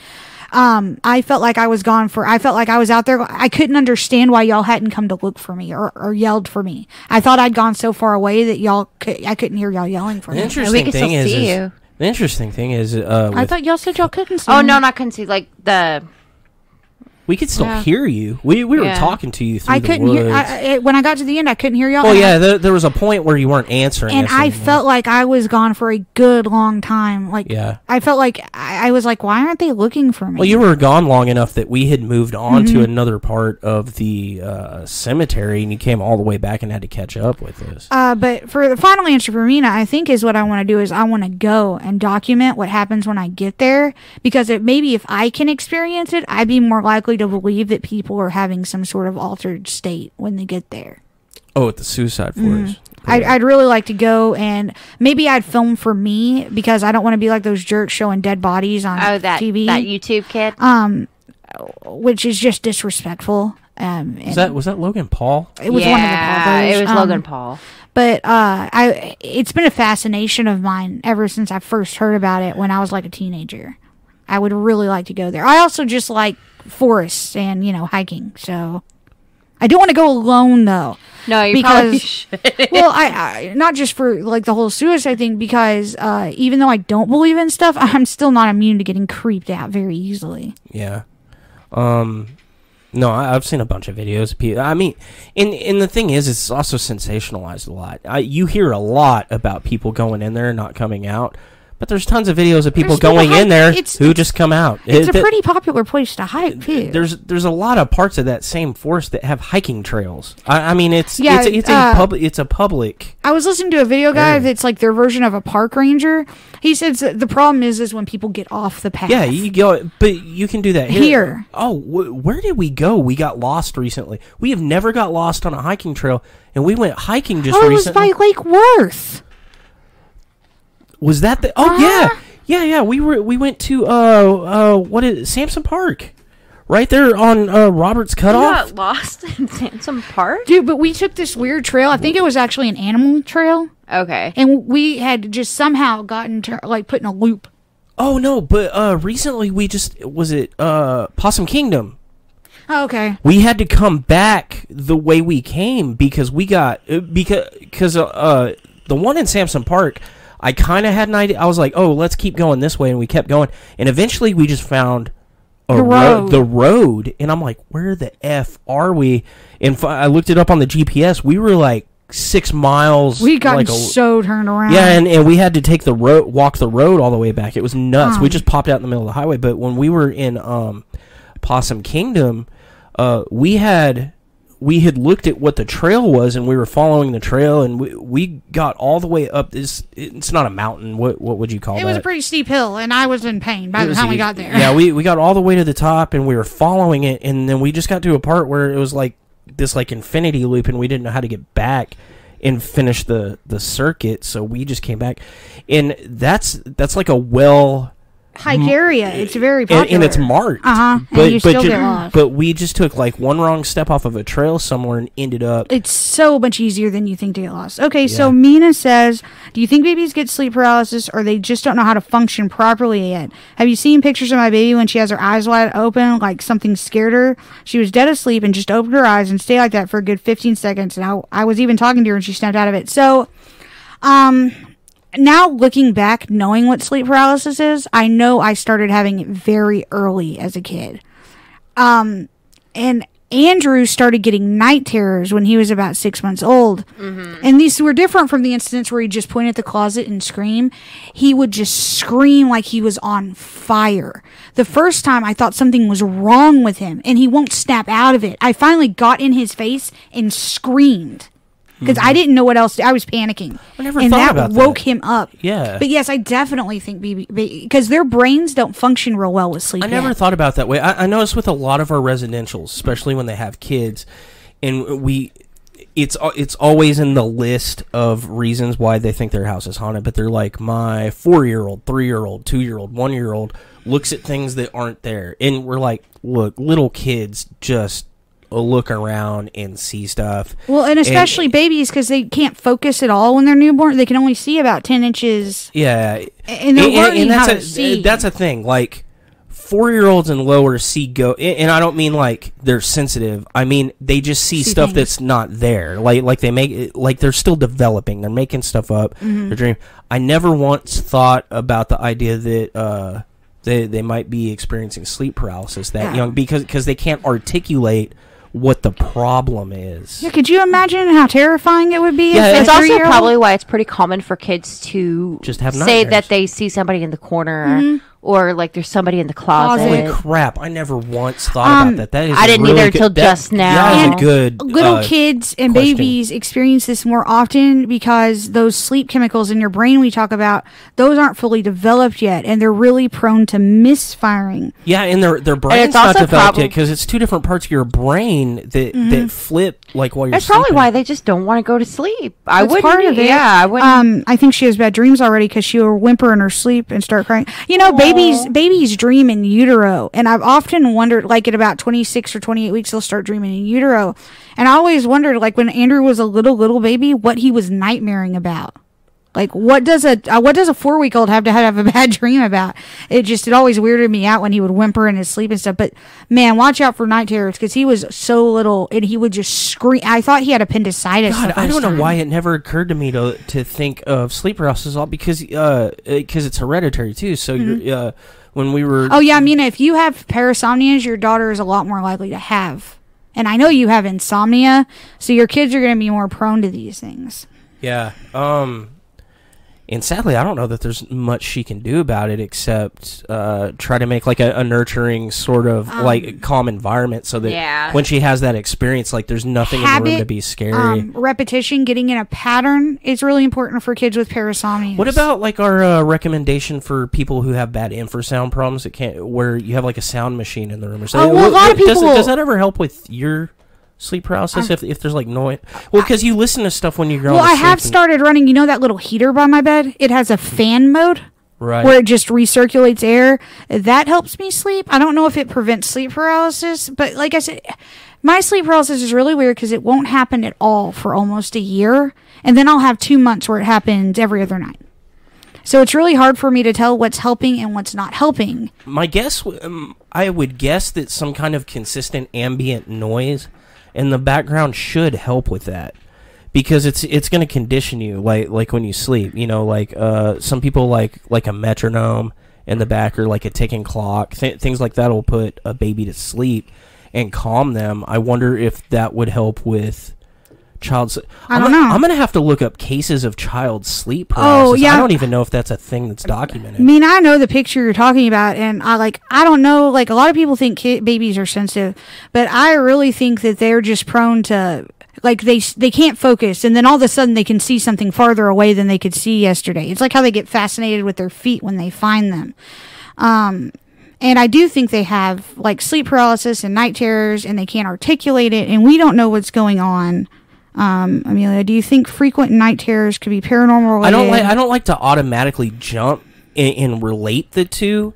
I felt like I was gone I felt like I was out there. I couldn't understand why y'all hadn't come to look for me or yelled for me. I thought I'd gone so far away that I couldn't hear y'all yelling for me. We can still see you. The interesting thing is... I thought y'all said y'all couldn't see me. me. No, I couldn't see. Like, we could still hear you. We were talking to you through the woods. Hear. When I got to the end, I couldn't hear y'all. Well, yeah, there was a point where you weren't answering. And I felt like I was gone for a good long time. Like, I felt like I was like, why aren't they looking for me? Well, you were gone long enough that we had moved on to another part of the cemetery, and you came all the way back and had to catch up with us. But for the final answer for Mina, I think is what I want to do is I want to go and document what happens when I get there, because maybe if I can experience it, I'd be more likely to believe that people are having some sort of altered state when they get there. Oh, at the suicide forest. I'd really like to go, and maybe I'd film for me because I don't want to be like those jerks showing dead bodies on TV. That YouTube kid. Which is just disrespectful. Was that Logan Paul? It was one of the Paul brothers. It was Logan Paul. But it's been a fascination of mine ever since I first heard about it when I was like a teenager. I would really like to go there. I also just like forests and, hiking. So I don't want to go alone though. No, you probably should. Well, I not just for like the whole suicide thing, because even though I don't believe in stuff, I'm still not immune to getting creeped out very easily. Yeah. No, I've seen a bunch of videos of people. I mean, and the thing is, it's also sensationalized a lot. You hear a lot about people going in there and not coming out. But there's tons of videos of people going in there who just come out. It's a pretty popular place to hike too. There's a lot of parts of that same forest that have hiking trails. I mean, it's a public. I was listening to a video guy that's like their version of a park ranger. He says that the problem is when people get off the path. Yeah, you go, but you can do that here. Oh, where did we go? We got lost recently. We have never got lost on a hiking trail, and we went hiking just recently. It was by Lake Worth. Was that the? Oh yeah. We went to Sampson Park, right there on Roberts Cutoff. You got lost in Sampson Park, dude. But we took this weird trail. I think it was actually an animal trail. Okay. And we had just somehow gotten put in a loop. Oh no! But recently we Possum Kingdom. Oh, okay. We had to come back the way we came because we got because the one in Sampson Park. I kind of had an idea. I was like, oh, let's keep going this way. And we kept going. And eventually we just found the road, and I'm like, where the F are we? And I looked it up on the GPS. We were like 6 miles. We got so turned around. Yeah, and we had to take the road, walk the road all the way back. It was nuts. We just popped out in the middle of the highway. But when we were in Possum Kingdom, we had looked at what the trail was, and we were following the trail, and we got all the way up this. It's not a mountain. What would you call it? It was a pretty steep hill, and I was in pain by the time we got there. Yeah, we got all the way to the top, and we were following it, and then we just got to a part where it was like this infinity loop, and we didn't know how to get back and finish the circuit, so we just came back, and that's like a hike area. It's very popular, and it's marked. And you still get lost. But we just took like one wrong step off of a trail somewhere and ended up. It's so much easier than you think to get lost. Okay, so Mina says, "Do you think babies get sleep paralysis, or they just don't know how to function properly yet? Have you seen pictures of my baby when she has her eyes wide open, like something scared her? She was dead asleep and just opened her eyes and stayed like that for a good 15 seconds. And I was even talking to her, and she snapped out of it. So, now looking back, knowing what sleep paralysis is, I know I started having it very early as a kid. And Andrew started getting night terrors when he was about 6 months old. Mm-hmm. And these were different from the incidents where he'd just point at the closet and scream. He would just scream like he was on fire. The first time I thought something was wrong with him, and he won't snap out of it. I finally got in his face and screamed. Because I didn't know what else to do. I was panicking. I never thought about that. And that woke him up. Yeah. But yes, I definitely think because their brains don't function real well with sleep. I never thought about that way. I noticed with a lot of our residentials, especially when they have kids, and it's always in the list of reasons why they think their house is haunted, but they're like, my 4-year-old, 3-year-old, 2-year-old, 1-year-old looks at things that aren't there. And we're like, look, little kids just look around and see stuff. Well, and especially babies, because they can't focus at all when they're newborn. They can only see about 10 inches. Yeah. And they're learning how to see. That's a thing. Like, 4-year-olds and lower see and I don't mean like they're sensitive. I mean they just see stuff things that's not there. Like they make like they're still developing. They're making stuff up. Mm-hmm. They're dreaming. I never once thought about the idea that they might be experiencing sleep paralysis that young because they can't articulate what the problem is. Yeah, could you imagine how terrifying it would be? Yeah, it's also probably why it's pretty common for kids to just have say that they see somebody in the corner or like there's somebody in the closet. Holy crap! I never once thought about that. That is I didn't really either until just now. That is a good little kids and question. babies experience this more often because those sleep chemicals in your brain we talk about, those aren't fully developed yet, and they're really prone to misfiring. Yeah, and their brain's not developed yet because it's two different parts of your brain that flip like while you're That's sleeping. probably why they just don't want to go to sleep. I That's wouldn't. part of it. Yeah, I wouldn't. I think she has bad dreams already because she'll whimper in her sleep and start crying. You know, babies dream in utero, and I've often wondered, like at about 26 or 28 weeks, they'll start dreaming in utero, and I always wondered, like when Andrew was a little baby, what he was nightmaring about. Like, what does a 4-week-old have to have a bad dream about? It always weirded me out when he would whimper in his sleep and stuff. But man, watch out for night terrors because he was so little and he would just scream. I thought he had appendicitis. God, I don't know why it never occurred to me to think of sleep paralysis because it's hereditary too. So you're, when we were Mina, if you have parasomnias, your daughter is a lot more likely to have. And I know you have insomnia, so your kids are going to be more prone to these things. Yeah. And sadly, I don't know that there's much she can do about it except try to make like a nurturing sort of like calm environment so that when she has that experience, like there's nothing in the room to be scary. Repetition, getting in a pattern is really important for kids with parasomnia. What about like our recommendation for people who have bad infrasound problems where you have like a sound machine in the room or something? A lot of people does that ever help with your sleep paralysis if there's like noise? Well, because you listen to stuff when you're going to sleep. I have started running, that little heater by my bed? It has a fan mode. Right. Where it just recirculates air. That helps me sleep. I don't know if it prevents sleep paralysis, but like I said, my sleep paralysis is really weird because it won't happen at all for almost a year. And then I'll have 2 months where it happens every other night. So it's really hard for me to tell what's helping and what's not helping. My guess, I would guess that some kind of consistent ambient noise in the background should help with that, because it's going to condition you like when you sleep. Like some people like a metronome in the back, or like a ticking clock, things like that will put a baby to sleep and calm them. I wonder if that would help with child sleep. I don't know. I'm gonna have to look up cases of child sleep paralysis. Oh, yeah. I don't even know if that's a thing that's documented. I mean, I know the picture you're talking about, and I don't know, like, a lot of people think babies are sensitive, but I really think that they're just prone to, like, they can't focus, and then all of a sudden they can see something farther away than they could see yesterday. It's like how they get fascinated with their feet when they find them. And I do think they have, like, sleep paralysis and night terrors, and they can't articulate it, and we don't know what's going on. Amelia, do you think frequent night terrors could be paranormal related? I don't like to automatically jump and relate the two.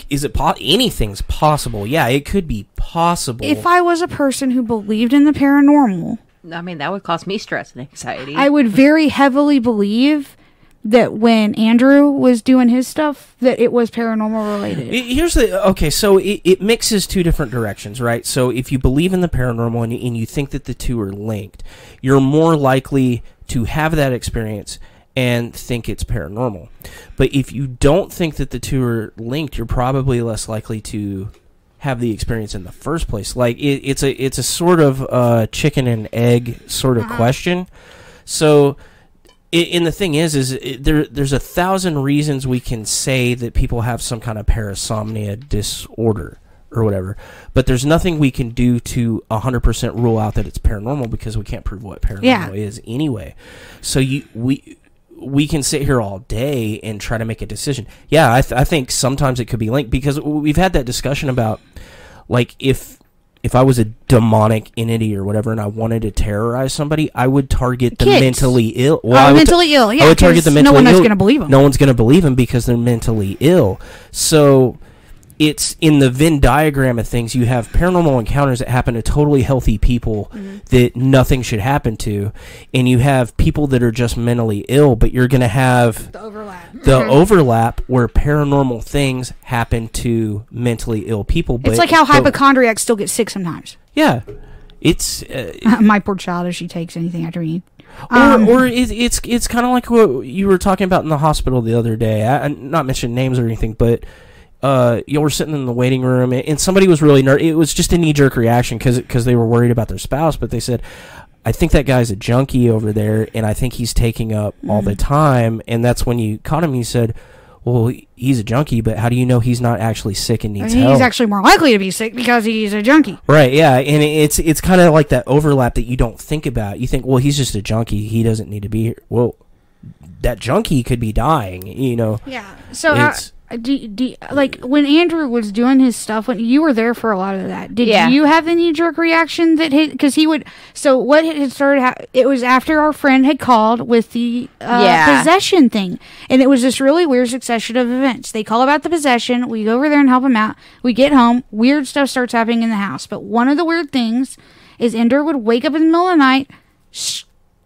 Is it anything's possible? Yeah, it could be possible. If I was a person who believed in the paranormal, I mean, that would cause me stress and anxiety. I would very heavily believe that when Andrew was doing his stuff, that it was paranormal related. So it mixes two different directions, right? So if you believe in the paranormal and you think that the two are linked, you're more likely to have that experience and think it's paranormal. But if you don't think that the two are linked, you're probably less likely to have the experience in the first place. Like it's a sort of chicken and egg sort of question. So. And the thing is there's 1,000 reasons we can say that people have some kind of parasomnia disorder or whatever, but there's nothing we can do to 100% rule out that it's paranormal because we can't prove what paranormal is anyway. So we can sit here all day and try to make a decision. Yeah, I think sometimes it could be linked because we've had that discussion about, like, if I was a demonic entity or whatever and I wanted to terrorize somebody, I would target the mentally ill. Well, mentally ill, yeah. I would target the mentally ill. No one's going to believe them. No one's going to believe them because they're mentally ill. So it's in the Venn diagram of things, you have paranormal encounters that happen to totally healthy people that nothing should happen to, and you have people that are just mentally ill, but you're going to have the overlap where paranormal things happen to mentally ill people. But it's like how hypochondriacs still get sick sometimes. Yeah. It's my poor child, if she takes anything after me. Or it's kind of like what you were talking about in the hospital the other day. I'm not mentioning names or anything, but you were sitting in the waiting room, and somebody was really nervous. It was just a knee-jerk reaction because they were worried about their spouse, but they said, I think that guy's a junkie over there, and I think he's taking up all the time. And that's when you caught him. You said, well, he's a junkie, but how do you know he's not actually sick and needs help? He's actually more likely to be sick because he's a junkie. Right, yeah, and it's kind of like that overlap that you don't think about. You think, well, he's just a junkie. He doesn't need to be here. Well, that junkie could be dying, you know. Yeah, so like when Andrew was doing his stuff, when you were there for a lot of that, did you have any jerk reaction that because he would? So what had started? It was after our friend had called with the possession thing, and it was this really weird succession of events. They call about the possession. We go over there and help him out. We get home. Weird stuff starts happening in the house. But one of the weird things is Ender would wake up in the middle of the night.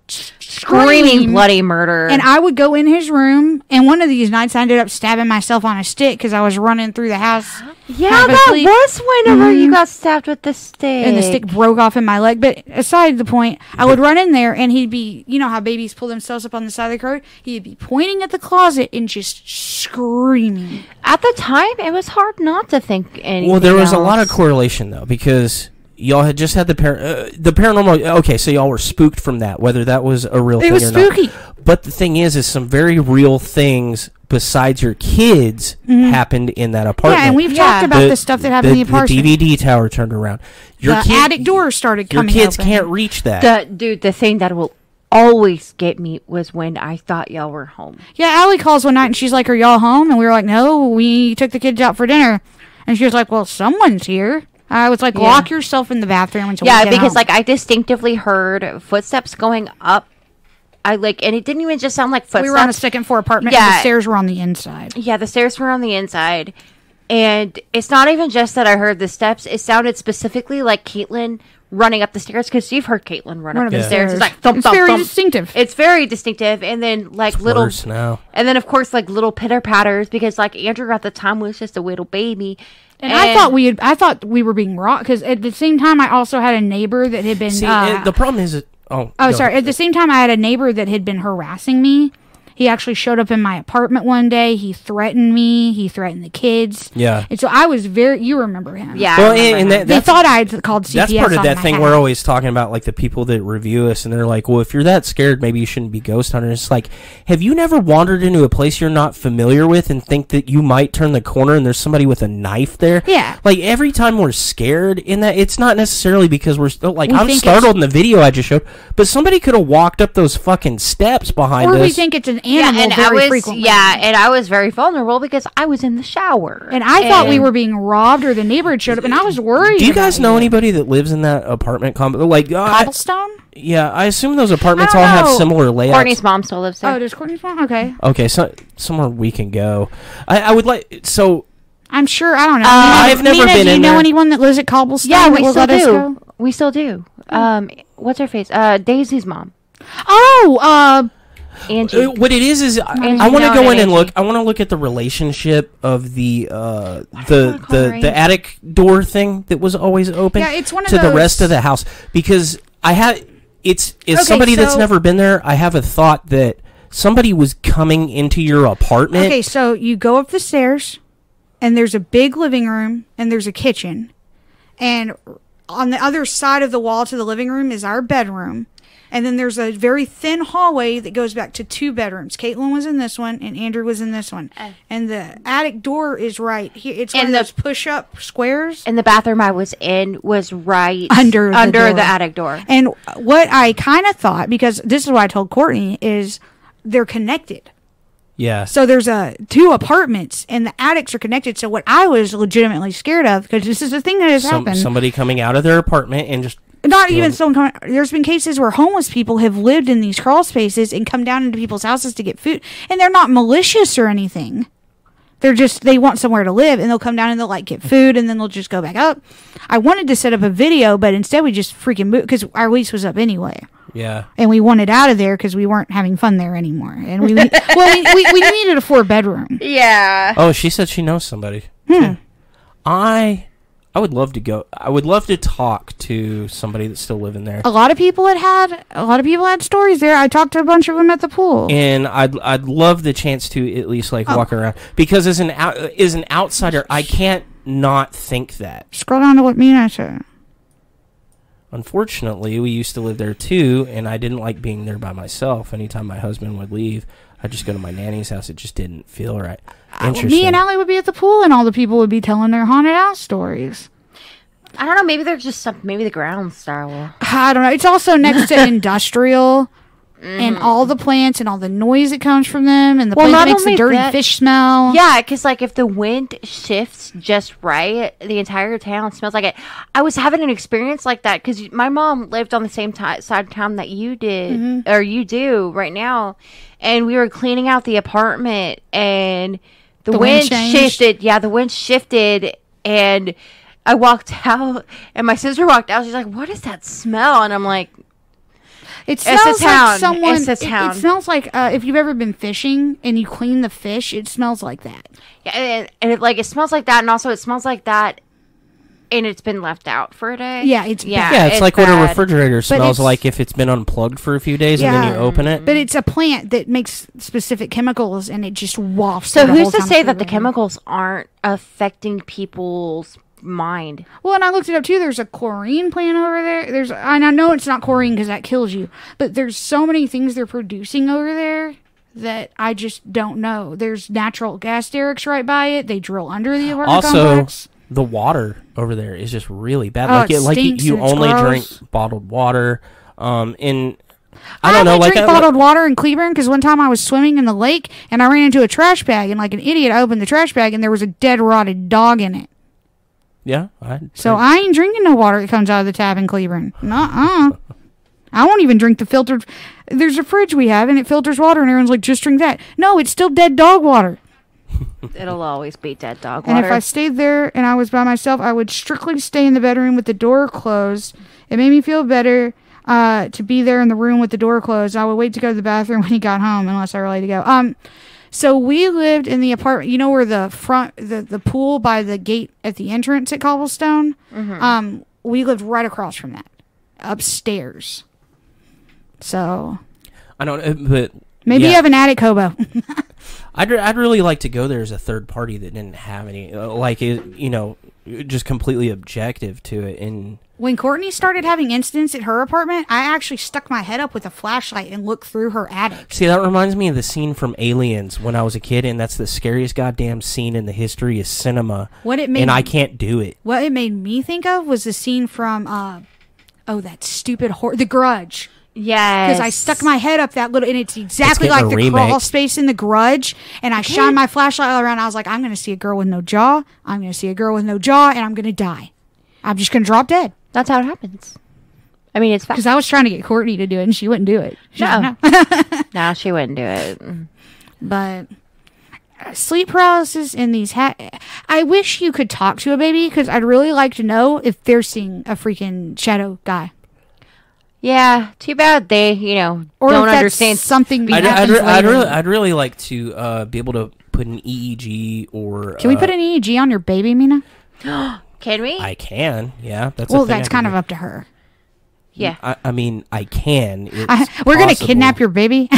Screaming bloody murder. And I would go in his room, and one of these nights I ended up stabbing myself on a stick because I was running through the house. Yeah, that was whenever you got stabbed with the stick. And the stick broke off in my leg. But aside the point, I would run in there, and he'd be, you know how babies pull themselves up on the side of the road? He'd be pointing at the closet and just screaming. At the time, it was hard not to think anything Well, there was else. a lot of correlation, though, because y'all had just had the paranormal. Okay, so y'all were spooked from that, whether that was a real thing or not. It was spooky. But the thing is some very real things besides your kids happened in that apartment. Yeah, and we've talked about the stuff that happened in the apartment. The DVD tower turned around. The attic door started coming Your kids open. can't reach that. The thing that will always get me was when I thought y'all were home. Yeah, Allie calls one night, and she's like, are y'all home? And we were like, no, we took the kids out for dinner. And she was like, well, someone's here. I was like, lock yourself in the bathroom until we get because home. like I distinctly heard footsteps going up. And it didn't even just sound like footsteps. We were on a second floor apartment, and the stairs were on the inside. Yeah, the stairs were on the inside. And it's not even just that I heard the steps. It sounded specifically like Caitlin running up the stairs, because you've heard Caitlin run up the stairs. It's like thump, thump, very thump. distinctive. It's very distinctive. And then like It's little, worse now. And then of course like little pitter patters, because like Andrew at the time was just a little baby. And I thought we were being robbed, because at the same time I also had a neighbor that had been. See, the problem is sorry. At the same time, I had a neighbor that had been harassing me, He actually showed up in my apartment one day. He threatened me. He threatened the kids. Yeah. And so I was you remember him. Yeah. Well, I remember him. They thought I had called CPS. That's part of on that my thing hat. we're always talking about, like the people that review us, and they're like, well, if you're that scared, maybe you shouldn't be ghost hunters. It's like, have you never wandered into a place you're not familiar with and think that you might turn the corner and there's somebody with a knife there? Yeah. Like, every time we're scared in that, it's not necessarily because we're still, like, We I'm think startled in the video I just showed, but somebody could have walked up those fucking steps behind Or us. we think it's an animal and very frequently. Yeah, and I was very vulnerable because I was in the shower. And I thought we were being robbed or the neighbor had showed up, and I was worried. Do you guys about know it. anybody that lives in that apartment complex? Like, Cobblestone? yeah, I assume those apartments I all don't have know. similar layouts. Courtney's mom still lives there. Oh, does Courtney's mom? Okay. Okay, so somewhere we can go. I would like so. I'm sure. I don't know. I've never Mina, been do you in know there. anyone that lives at Cobblestone? Yeah, that we will still let us do. go? We still do. What's her face? Daisy's mom. Oh, Angie. What it is I want to go in and look. I want to look at the relationship of the attic door thing that was always open. Yeah, it's one of to the those- rest of the house, because I have as Okay, somebody that's so- never been there, I have a thought that somebody was coming into your apartment. okay. So you go up the stairs, and there's a big living room, and there's a kitchen, and on the other side of the wall to the living room is our bedroom. And then there's a very thin hallway that goes back to 2 bedrooms. Caitlin was in this one, and Andrew was in this one. And the attic door is right here. It's one of those push-up squares. And the bathroom I was in was right Under the door. the attic door. And what I kind of thought, because this is what I told Courtney, is they're connected. Yeah. So there's 2 apartments, and the attics are connected. So what I was legitimately scared of, because this is the thing that has happened. Somebody coming out of their apartment and just. Not even someone coming. There's been cases where homeless people have lived in these crawl spaces and come down into people's houses to get food, and they're not malicious or anything. They're just, they want somewhere to live, and they'll come down and they'll like get food, and then they'll just go back up. I wanted to set up a video, but instead we just freaking moved because our lease was up anyway. Yeah. And we wanted out of there because we weren't having fun there anymore. And we needed a 4-bedroom. Yeah. Oh, she said she knows somebody. I would love to go. I would love to talk to somebody that's still living there. A lot of people had stories there. I talked to a bunch of them at the pool. And I'd love the chance to at least like walk around, because as an outsider, I can't not think that. Scroll down to what Mina said. Unfortunately, we used to live there too, and I didn't like being there by myself. Anytime my husband would leave, I'd just go to my nanny's house. It just didn't feel right. Interesting. Me and Allie would be at the pool, and all the people would be telling their haunted house stories. I don't know. Maybe there's just maybe the ground style. I don't know. It's also next to industrial, and all the plants and all the noise that comes from them, and the plant that makes the dirty fish smell. Yeah, because like if the wind shifts just right, the entire town smells like it. I was having an experience like that because my mom lived on the same side of town that you did, or you do right now, and we were cleaning out the apartment, and the wind shifted. Yeah, the wind shifted, and I walked out, and my sister walked out. She's like, "What is that smell?" And I'm like, It smells like someone. It's a town. It smells like if you've ever been fishing and you clean the fish, it smells like that. Yeah, and it smells like that, and also it smells like that, and it's been left out for a day. Yeah, it's it's like bad. what a refrigerator smells it's- like if it's been unplugged for a few days and then you open it. But it's a plant that makes specific chemicals, and it just wafts. So through the who's whole to town say that the flavor. chemicals aren't affecting people's mind? Well, and I looked it up too. There's a chlorine plant over there. And I know it's not chlorine because that kills you, but there's so many things they're producing over there that I just don't know. There's natural gas derricks right by it. They drill under the apartment complex. The water over there is just really bad. Oh, it like stinks you and it's only gross. drink bottled water. And I don't know, drink bottled water in Cleburne because one time I was swimming in the lake and I ran into a trash bag, and like an idiot, I opened the trash bag and there was a dead rotted dog in it. Yeah, So I ain't drinking no water that comes out of the tap in Cleburne. Nuh-uh. I won't even drink the filtered. There's a fridge we have and it filters water, and everyone's like, just drink that. No, it's still dead dog water. It'll always be dead dog And water. if I stayed there and I was by myself, I would strictly stay in the bedroom with the door closed. It made me feel better to be there in the room with the door closed. I would wait to go to the bathroom when he got home, unless I really had to go. So we lived in the apartment, you know where the front, the pool by the gate at the entrance at Cobblestone? We lived right across from that, upstairs. So. I don't know, but Maybe you have an attic hobo. I'd really like to go there as a third party that didn't have any, just completely objective to it. And when Courtney started having incidents at her apartment, I actually stuck my head up with a flashlight and looked through her attic. See, that reminds me of the scene from Aliens when I was a kid, and that's the scariest goddamn scene in the history of cinema. And I can't do it. What it made me think of was the scene from, that stupid The Grudge. Yes. Because I stuck my head up that little, and it's exactly like the crawl space in The Grudge, and I shined my flashlight all around. I was like, I'm going to see a girl with no jaw. I'm going to see a girl with no jaw, and I'm going to die. I'm just going to drop dead. That's how it happens. I mean, it's fast. Because I was trying to get Courtney to do it, and she wouldn't do it. No, she wouldn't do it. But sleep paralysis in these I wish you could talk to a baby, because I'd really like to know if they're seeing a freaking shadow guy. Yeah, too bad they, or don't if understand something. I'd really like to be able to put an EEG or. Can we put an EEG on your baby, Mina? Can we? I can. Yeah, that's. That's kind of up to her. Yeah. I mean, I can. We're gonna kidnap your baby.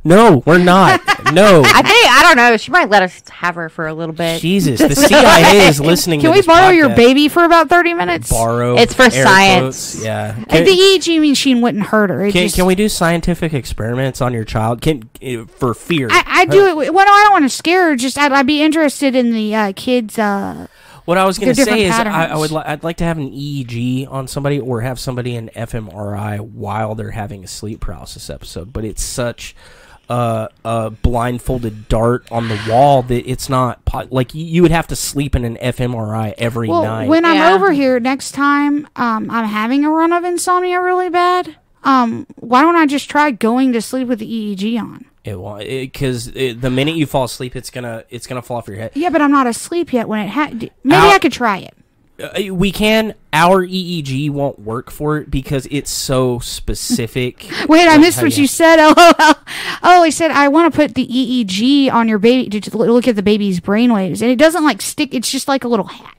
No, we're not. No. I don't know. She might let us have her for a little bit. Jesus, the CIA is listening. Can we borrow your baby for about 30 minutes? It's for science. Quotes. Yeah. The EEG machine wouldn't hurt her. Can we do scientific experiments on your child? For fear? I do it. Well, no, I don't want to scare her. Just I'd be interested in the kids. What I was going to say is I'd like to have an EEG on somebody or have somebody in fMRI while they're having a sleep paralysis episode. But it's such a blindfolded dart on the wall that it's not like you would have to sleep in an fMRI every night. When I'm over here next time, I'm having a run of insomnia really bad. Why don't I just try going to sleep with the EEG on? It won't, because the minute you fall asleep, it's gonna fall off your head. Yeah, but I'm not asleep yet. When maybe I could try it. We can. Our EEG won't work for it because it's so specific. Wait, I missed what you said. I said I want to put the EEG on your baby to look at the baby's brainwaves, and it doesn't stick. It's just like a little hat.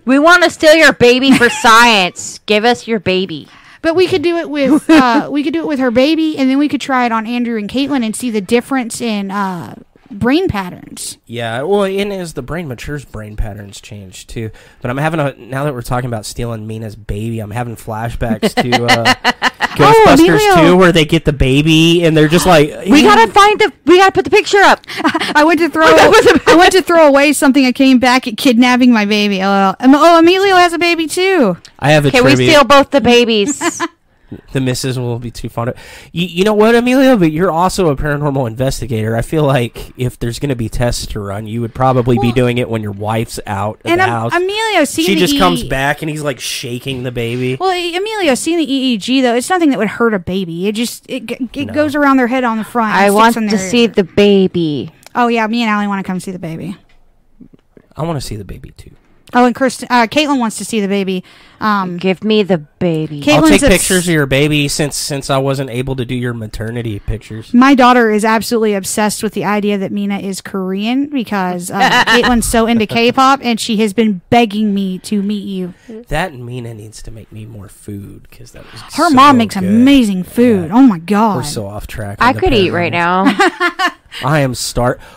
We want to steal your baby for science. Give us your baby. But we could do it with her baby, and then we could try it on Andrew and Caitlin and see the difference in brain patterns. Yeah, well, and as the brain matures, brain patterns change too. But I'm having now that we're talking about stealing Mina's baby, I'm having flashbacks to Ghostbusters 2, where they get the baby and they're just like, we gotta put the picture up. I went to throw away something. I came back at kidnapping my baby. Emilio has a baby too. I have a Can we steal both the babies? The missus will be too fond of you know what, Emilio? But you're also a paranormal investigator. I feel like if there's going to be tests to run, you would probably be doing it when your wife's out of the house. Emilio's seen she just comes back and he's like shaking the baby. Well, Emilio's seen the EEG though. It's nothing that would hurt a baby. It goes around their head on the front. I want to see the baby. Oh yeah, me and Allie want to come see the baby. I want to see the baby too. Oh, and Caitlin wants to see the baby. Give me the baby. I'll take pictures of your baby since I wasn't able to do your maternity pictures. My daughter is absolutely obsessed with the idea that Mina is Korean because Caitlin's so into K-pop, and she has been begging me to meet you. That Mina needs to make me more food because that was her mom makes amazing food. Yeah. Oh my god, we're so off track. I could eat right now. I am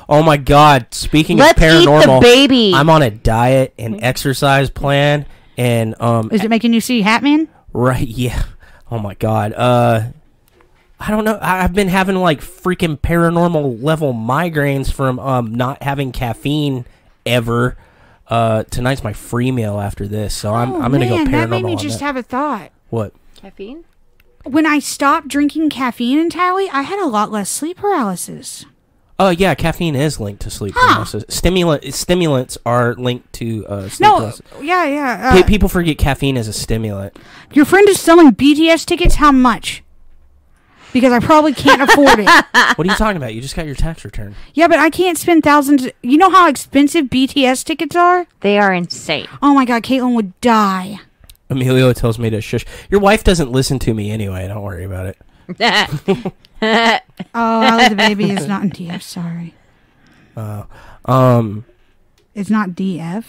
Oh my god! Speaking of paranormal, eat the baby. I'm on a diet and exercise plan, and is it making you see Hatman? Right? Yeah. Oh my god. I don't know. I've been having like freaking paranormal level migraines from not having caffeine ever. Tonight's my free meal after this, so I'm gonna go paranormal. That made me just have a thought. What? Caffeine? When I stopped drinking caffeine entirely, I had a lot less sleep paralysis. Oh yeah, caffeine is linked to sleep paralysis. Stimulants are linked to sleep paralysis. Yeah. People forget caffeine is a stimulant. Your friend is selling BTS tickets. How much? Because I probably can't afford it. What are you talking about? You just got your tax return. Yeah, but I can't spend thousands. You know how expensive BTS tickets are? They are insane. Oh my god, Caitlin would die. Emilio tells me to shush. Your wife doesn't listen to me anyway. Don't worry about it. The baby is not in DF. Sorry. It's not DF.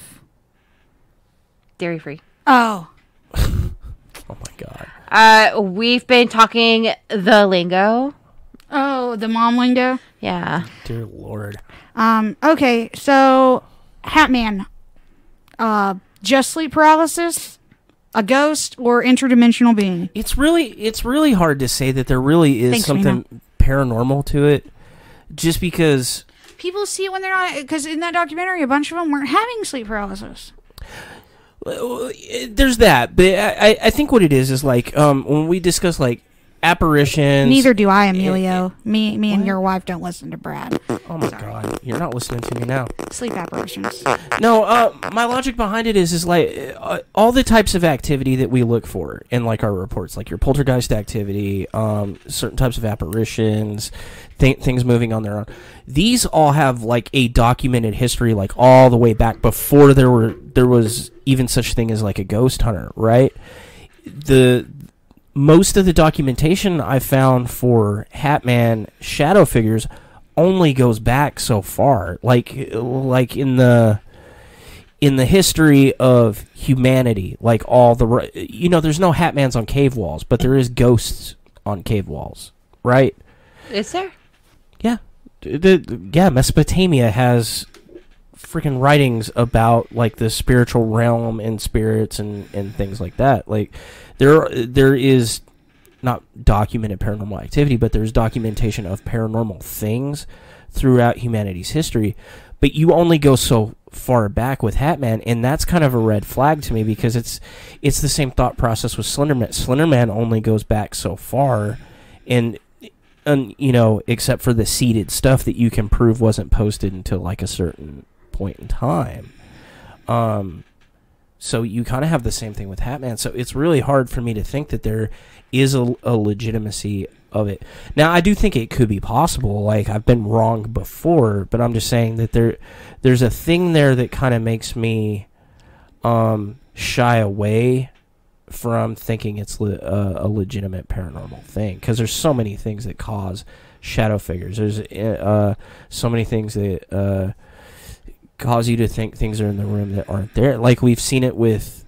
Dairy free. Oh. Oh my god. We've been talking the lingo. Oh, Oh, the mom lingo? Yeah. Dear Lord. Okay, so Hat Man. Just sleep paralysis, a ghost, or interdimensional being? It's really hard to say that there really is something paranormal to it, just because people see it when they're not. Because in that documentary, a bunch of them weren't having sleep paralysis. There's that, but I think what it is like when we discuss like apparitions. Neither do I, Emilio. Me and your wife don't listen to Brad. Oh my God, you're not listening to me now. Sleep apparitions. No, my logic behind it is like all the types of activity that we look for in like our reports, like your poltergeist activity, certain types of apparitions, things moving on their own. These all have like a documented history, like all the way back before there was even such thing as like a ghost hunter, right? Most of the documentation I found for Hatman shadow figures only goes back so far, like in the history of humanity, like all the there's no Hatmans on cave walls, but there is ghosts on cave walls, right? Is there? Yeah, Mesopotamia has freaking writings about like the spiritual realm and spirits and things like that. Like there is not documented paranormal activity, but there's documentation of paranormal things throughout humanity's history. But you only go so far back with Hatman, and that's kind of a red flag to me because it's the same thought process with Slenderman. Slenderman only goes back so far, and except for the seeded stuff that you can prove wasn't posted until like a certain point in time. So you kind of have the same thing with Hatman. So it's really hard for me to think that there is a legitimacy of it. Now, I do think it could be possible. Like, I've been wrong before, but I'm just saying that there's a thing there that kind of makes me shy away from thinking it's a legitimate paranormal thing, because there's so many things that cause shadow figures. There's so many things that cause you to think things are in the room that aren't there. Like, we've seen it with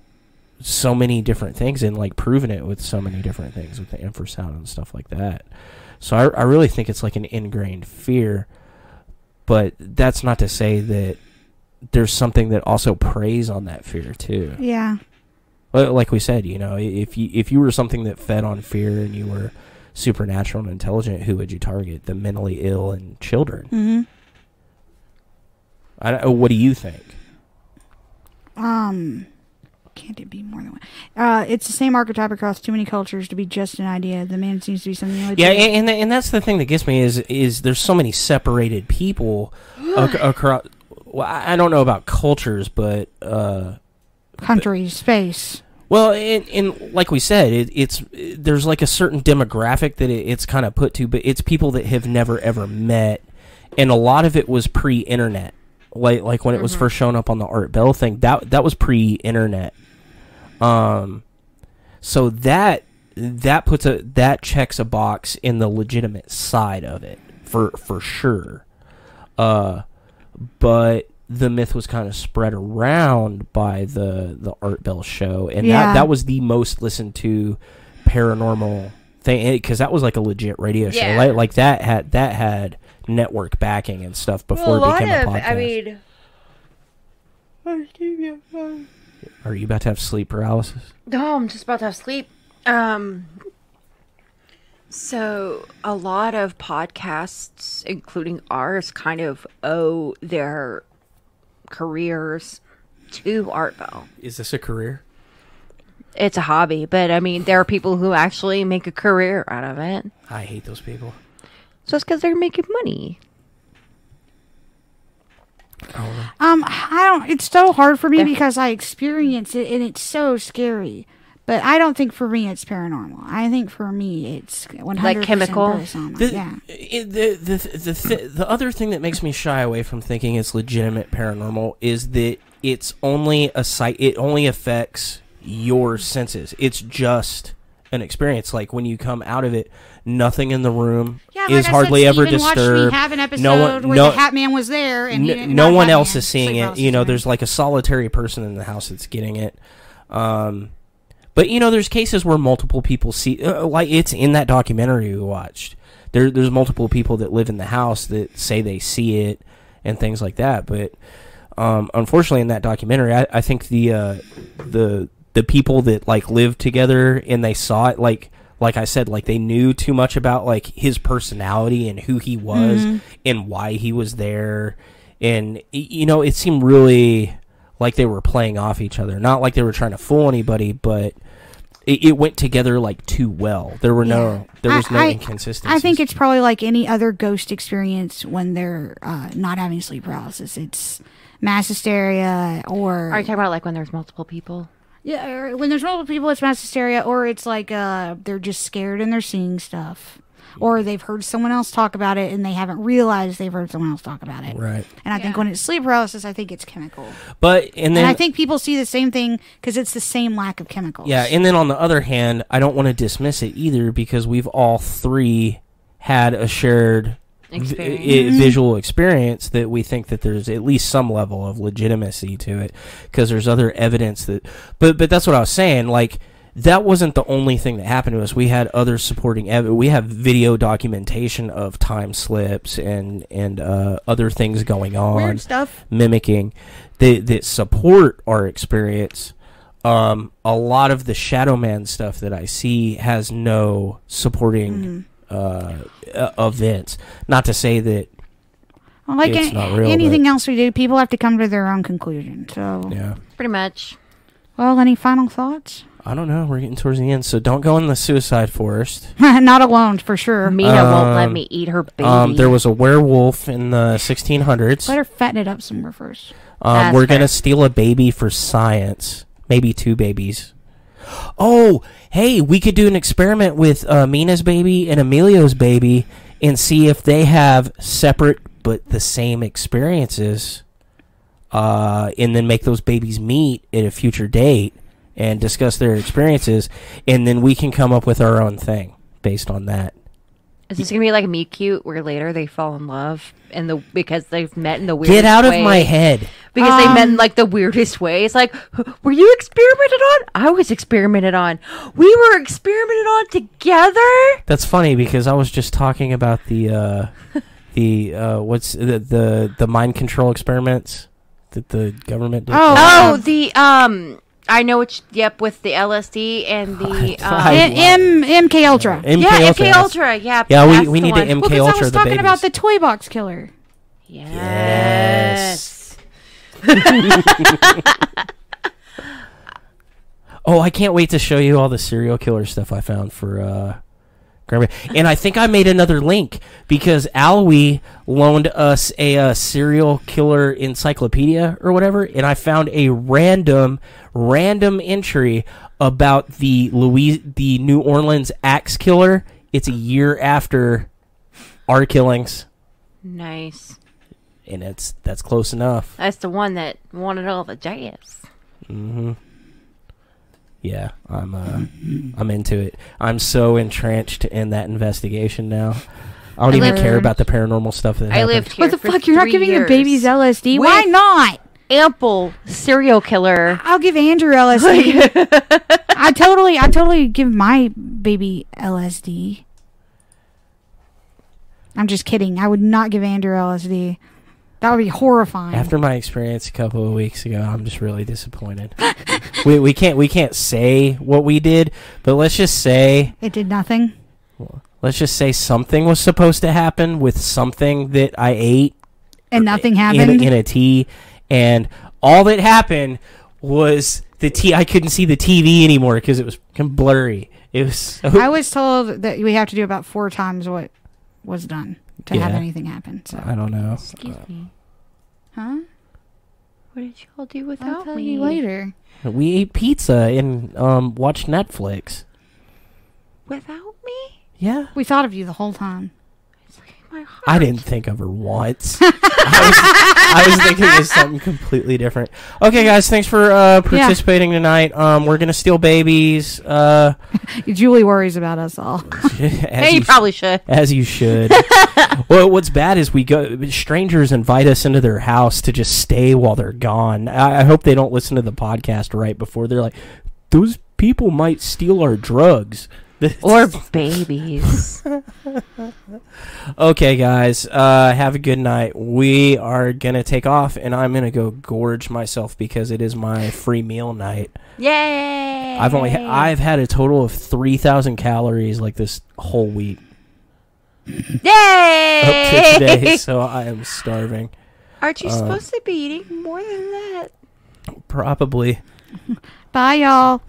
so many different things, and like proven it with so many different things with the infrasound and stuff like that. So I really think it's like an ingrained fear, but that's not to say that there's something that also preys on that fear too. Yeah. Well, like we said, if you were something that fed on fear and you were supernatural and intelligent, who would you target? The mentally ill and children. Mm-hmm. What do you think? Can't it be more than one? It's the same archetype across too many cultures to be just an idea. The man seems to be something like and that's the thing that gets me is there's so many separated people across. Well, I don't know about cultures, but countries, space. Well, and like we said, there's like a certain demographic that it's kind of put to, but it's people that have never ever met, and a lot of it was pre-internet. Like when it was first showing up on the Art Bell thing, that was pre-internet. So that checks a box in the legitimate side of it for sure. But the myth was kind of spread around by the Art Bell show, and that was the most listened to paranormal thing, because that was like a legit radio show. Like that had network backing and stuff before it became a podcast. Are you about to have sleep paralysis? No, I'm just about to have sleep. So a lot of podcasts, including ours, kind of owe their careers to Art Bell. Is this a career? It's a hobby, but I mean, there are people who actually make a career out of it. I hate those people. So it's because they're making money. It's so hard for me because I experience it and it's so scary. But I don't think for me it's paranormal. I think for me it's 100% like chemical. The other thing that makes me shy away from thinking it's legitimate paranormal is that it's only it only affects your senses. It's just an experience. Like when you come out of it, nothing in the room is hardly ever disturbed. We have an episode where the Hat Man was there, and no one else is seeing it. There's like a solitary person in the house that's getting it. But there's cases where multiple people see, like it's in that documentary we watched. There's multiple people that live in the house that say they see it and things like that. But unfortunately, in that documentary, I think the people that like lived together and they saw it, like I said, like they knew too much about like his personality and who he was and why he was there, and it seemed really like they were playing off each other. Not like they were trying to fool anybody, but it went together like too well. There was no inconsistency. I think it's probably like any other ghost experience when they're not having sleep paralysis. It's mass hysteria, or Are you talking about like when there's multiple people? yeah, or when there's multiple people, it's mass hysteria, or it's like they're just scared and they're seeing stuff, or they've heard someone else talk about it and they haven't realized they've heard someone else talk about it. Right. And I think when it's sleep paralysis, I think it's chemical. And I think people see the same thing because it's the same lack of chemicals. Yeah, and then on the other hand, I don't want to dismiss it either because we've all three had a shared visual experience that we think that there's at least some level of legitimacy to it because there's other evidence that. But that's what I was saying. Like that wasn't the only thing that happened to us. We had other supporting evidence. We have video documentation of time slips and other things going on, weird stuff mimicking that support our experience. A lot of the Shadow Man stuff that I see has no supporting events. Not to say that like it's not real, anything else we do, people have to come to their own conclusion. So yeah, Pretty much. Well, any final thoughts? I don't know. We're getting towards the end, so don't go in the suicide forest. Not alone, for sure. Mina won't let me eat her baby. There was a werewolf in the 1600s. Let her fatten it up somewhere first. We're going to steal a baby for science. Maybe 2 babies. Oh, hey, we could do an experiment with Mina's baby and Emilio's baby and see if they have separate but the same experiences, and then make those babies meet at a future date and discuss their experiences, and then we can come up with our own thing based on that. Is this gonna be like Meet Cute, where later they fall in love because they've met in the weirdest way? Get out of my head! Because they met in like the weirdest way. It's like, were you experimented on? I was experimented on. We were experimented on together. That's funny because I was just talking about the mind control experiments that the government did. I know which. Yep, with the LSD and the MK Ultra. MK Ultra. Yeah, yeah. We need to MK Ultra. Ultra. I was talking about the toy box killer. Yes. Oh, I can't wait to show you all the serial killer stuff I found for Grandma. And I think I made another link because Alwie loaned us a serial killer encyclopedia or whatever, and I found a random entry about the New Orleans axe killer. It's a year after our killings. Nice. And that's close enough. That's the one that wanted all the jazz. Mm-hmm. Yeah, I'm into it. I'm so entrenched in that investigation now. I don't even care about the paranormal stuff that happened. Lived here. What the fuck? You're not giving the babies LSD? With Why not? Ample serial killer. I'll give Andrew LSD. I totally give my baby LSD. I'm just kidding. I would not give Andrew LSD. That would be horrifying. After my experience a couple of weeks ago, I'm just really disappointed. we can't say what we did, but let's just say it did nothing. Let's just say something was supposed to happen with something that I ate, and nothing happened in a tea, and all that happened was the tea. I couldn't see the TV anymore because it was blurry. It was. I was told that we have to do about 4 times what was done to have anything happen. So I don't know. Excuse me. Huh? What did y'all do without I'll tell me? you later. We ate pizza and watched Netflix. Without me? Yeah. We thought of you the whole time. It's like my heart. I didn't think of her once. I was thinking of something completely different. Okay, guys, thanks for participating tonight. We're gonna steal babies. Julie worries about us all. Hey, you probably should. As you should. Well, what's bad is strangers invite us into their house to just stay while they're gone. I hope they don't listen to the podcast right before they're like, those people might steal our drugs. Or babies. Okay, guys. Have a good night. We are going to take off, and I'm going to go gorge myself because it is my free meal night. Yay! I've had a total of 3,000 calories like this whole week. Yay! Up to today, so I am starving. Aren't you supposed to be eating more than that? Probably. Bye, y'all.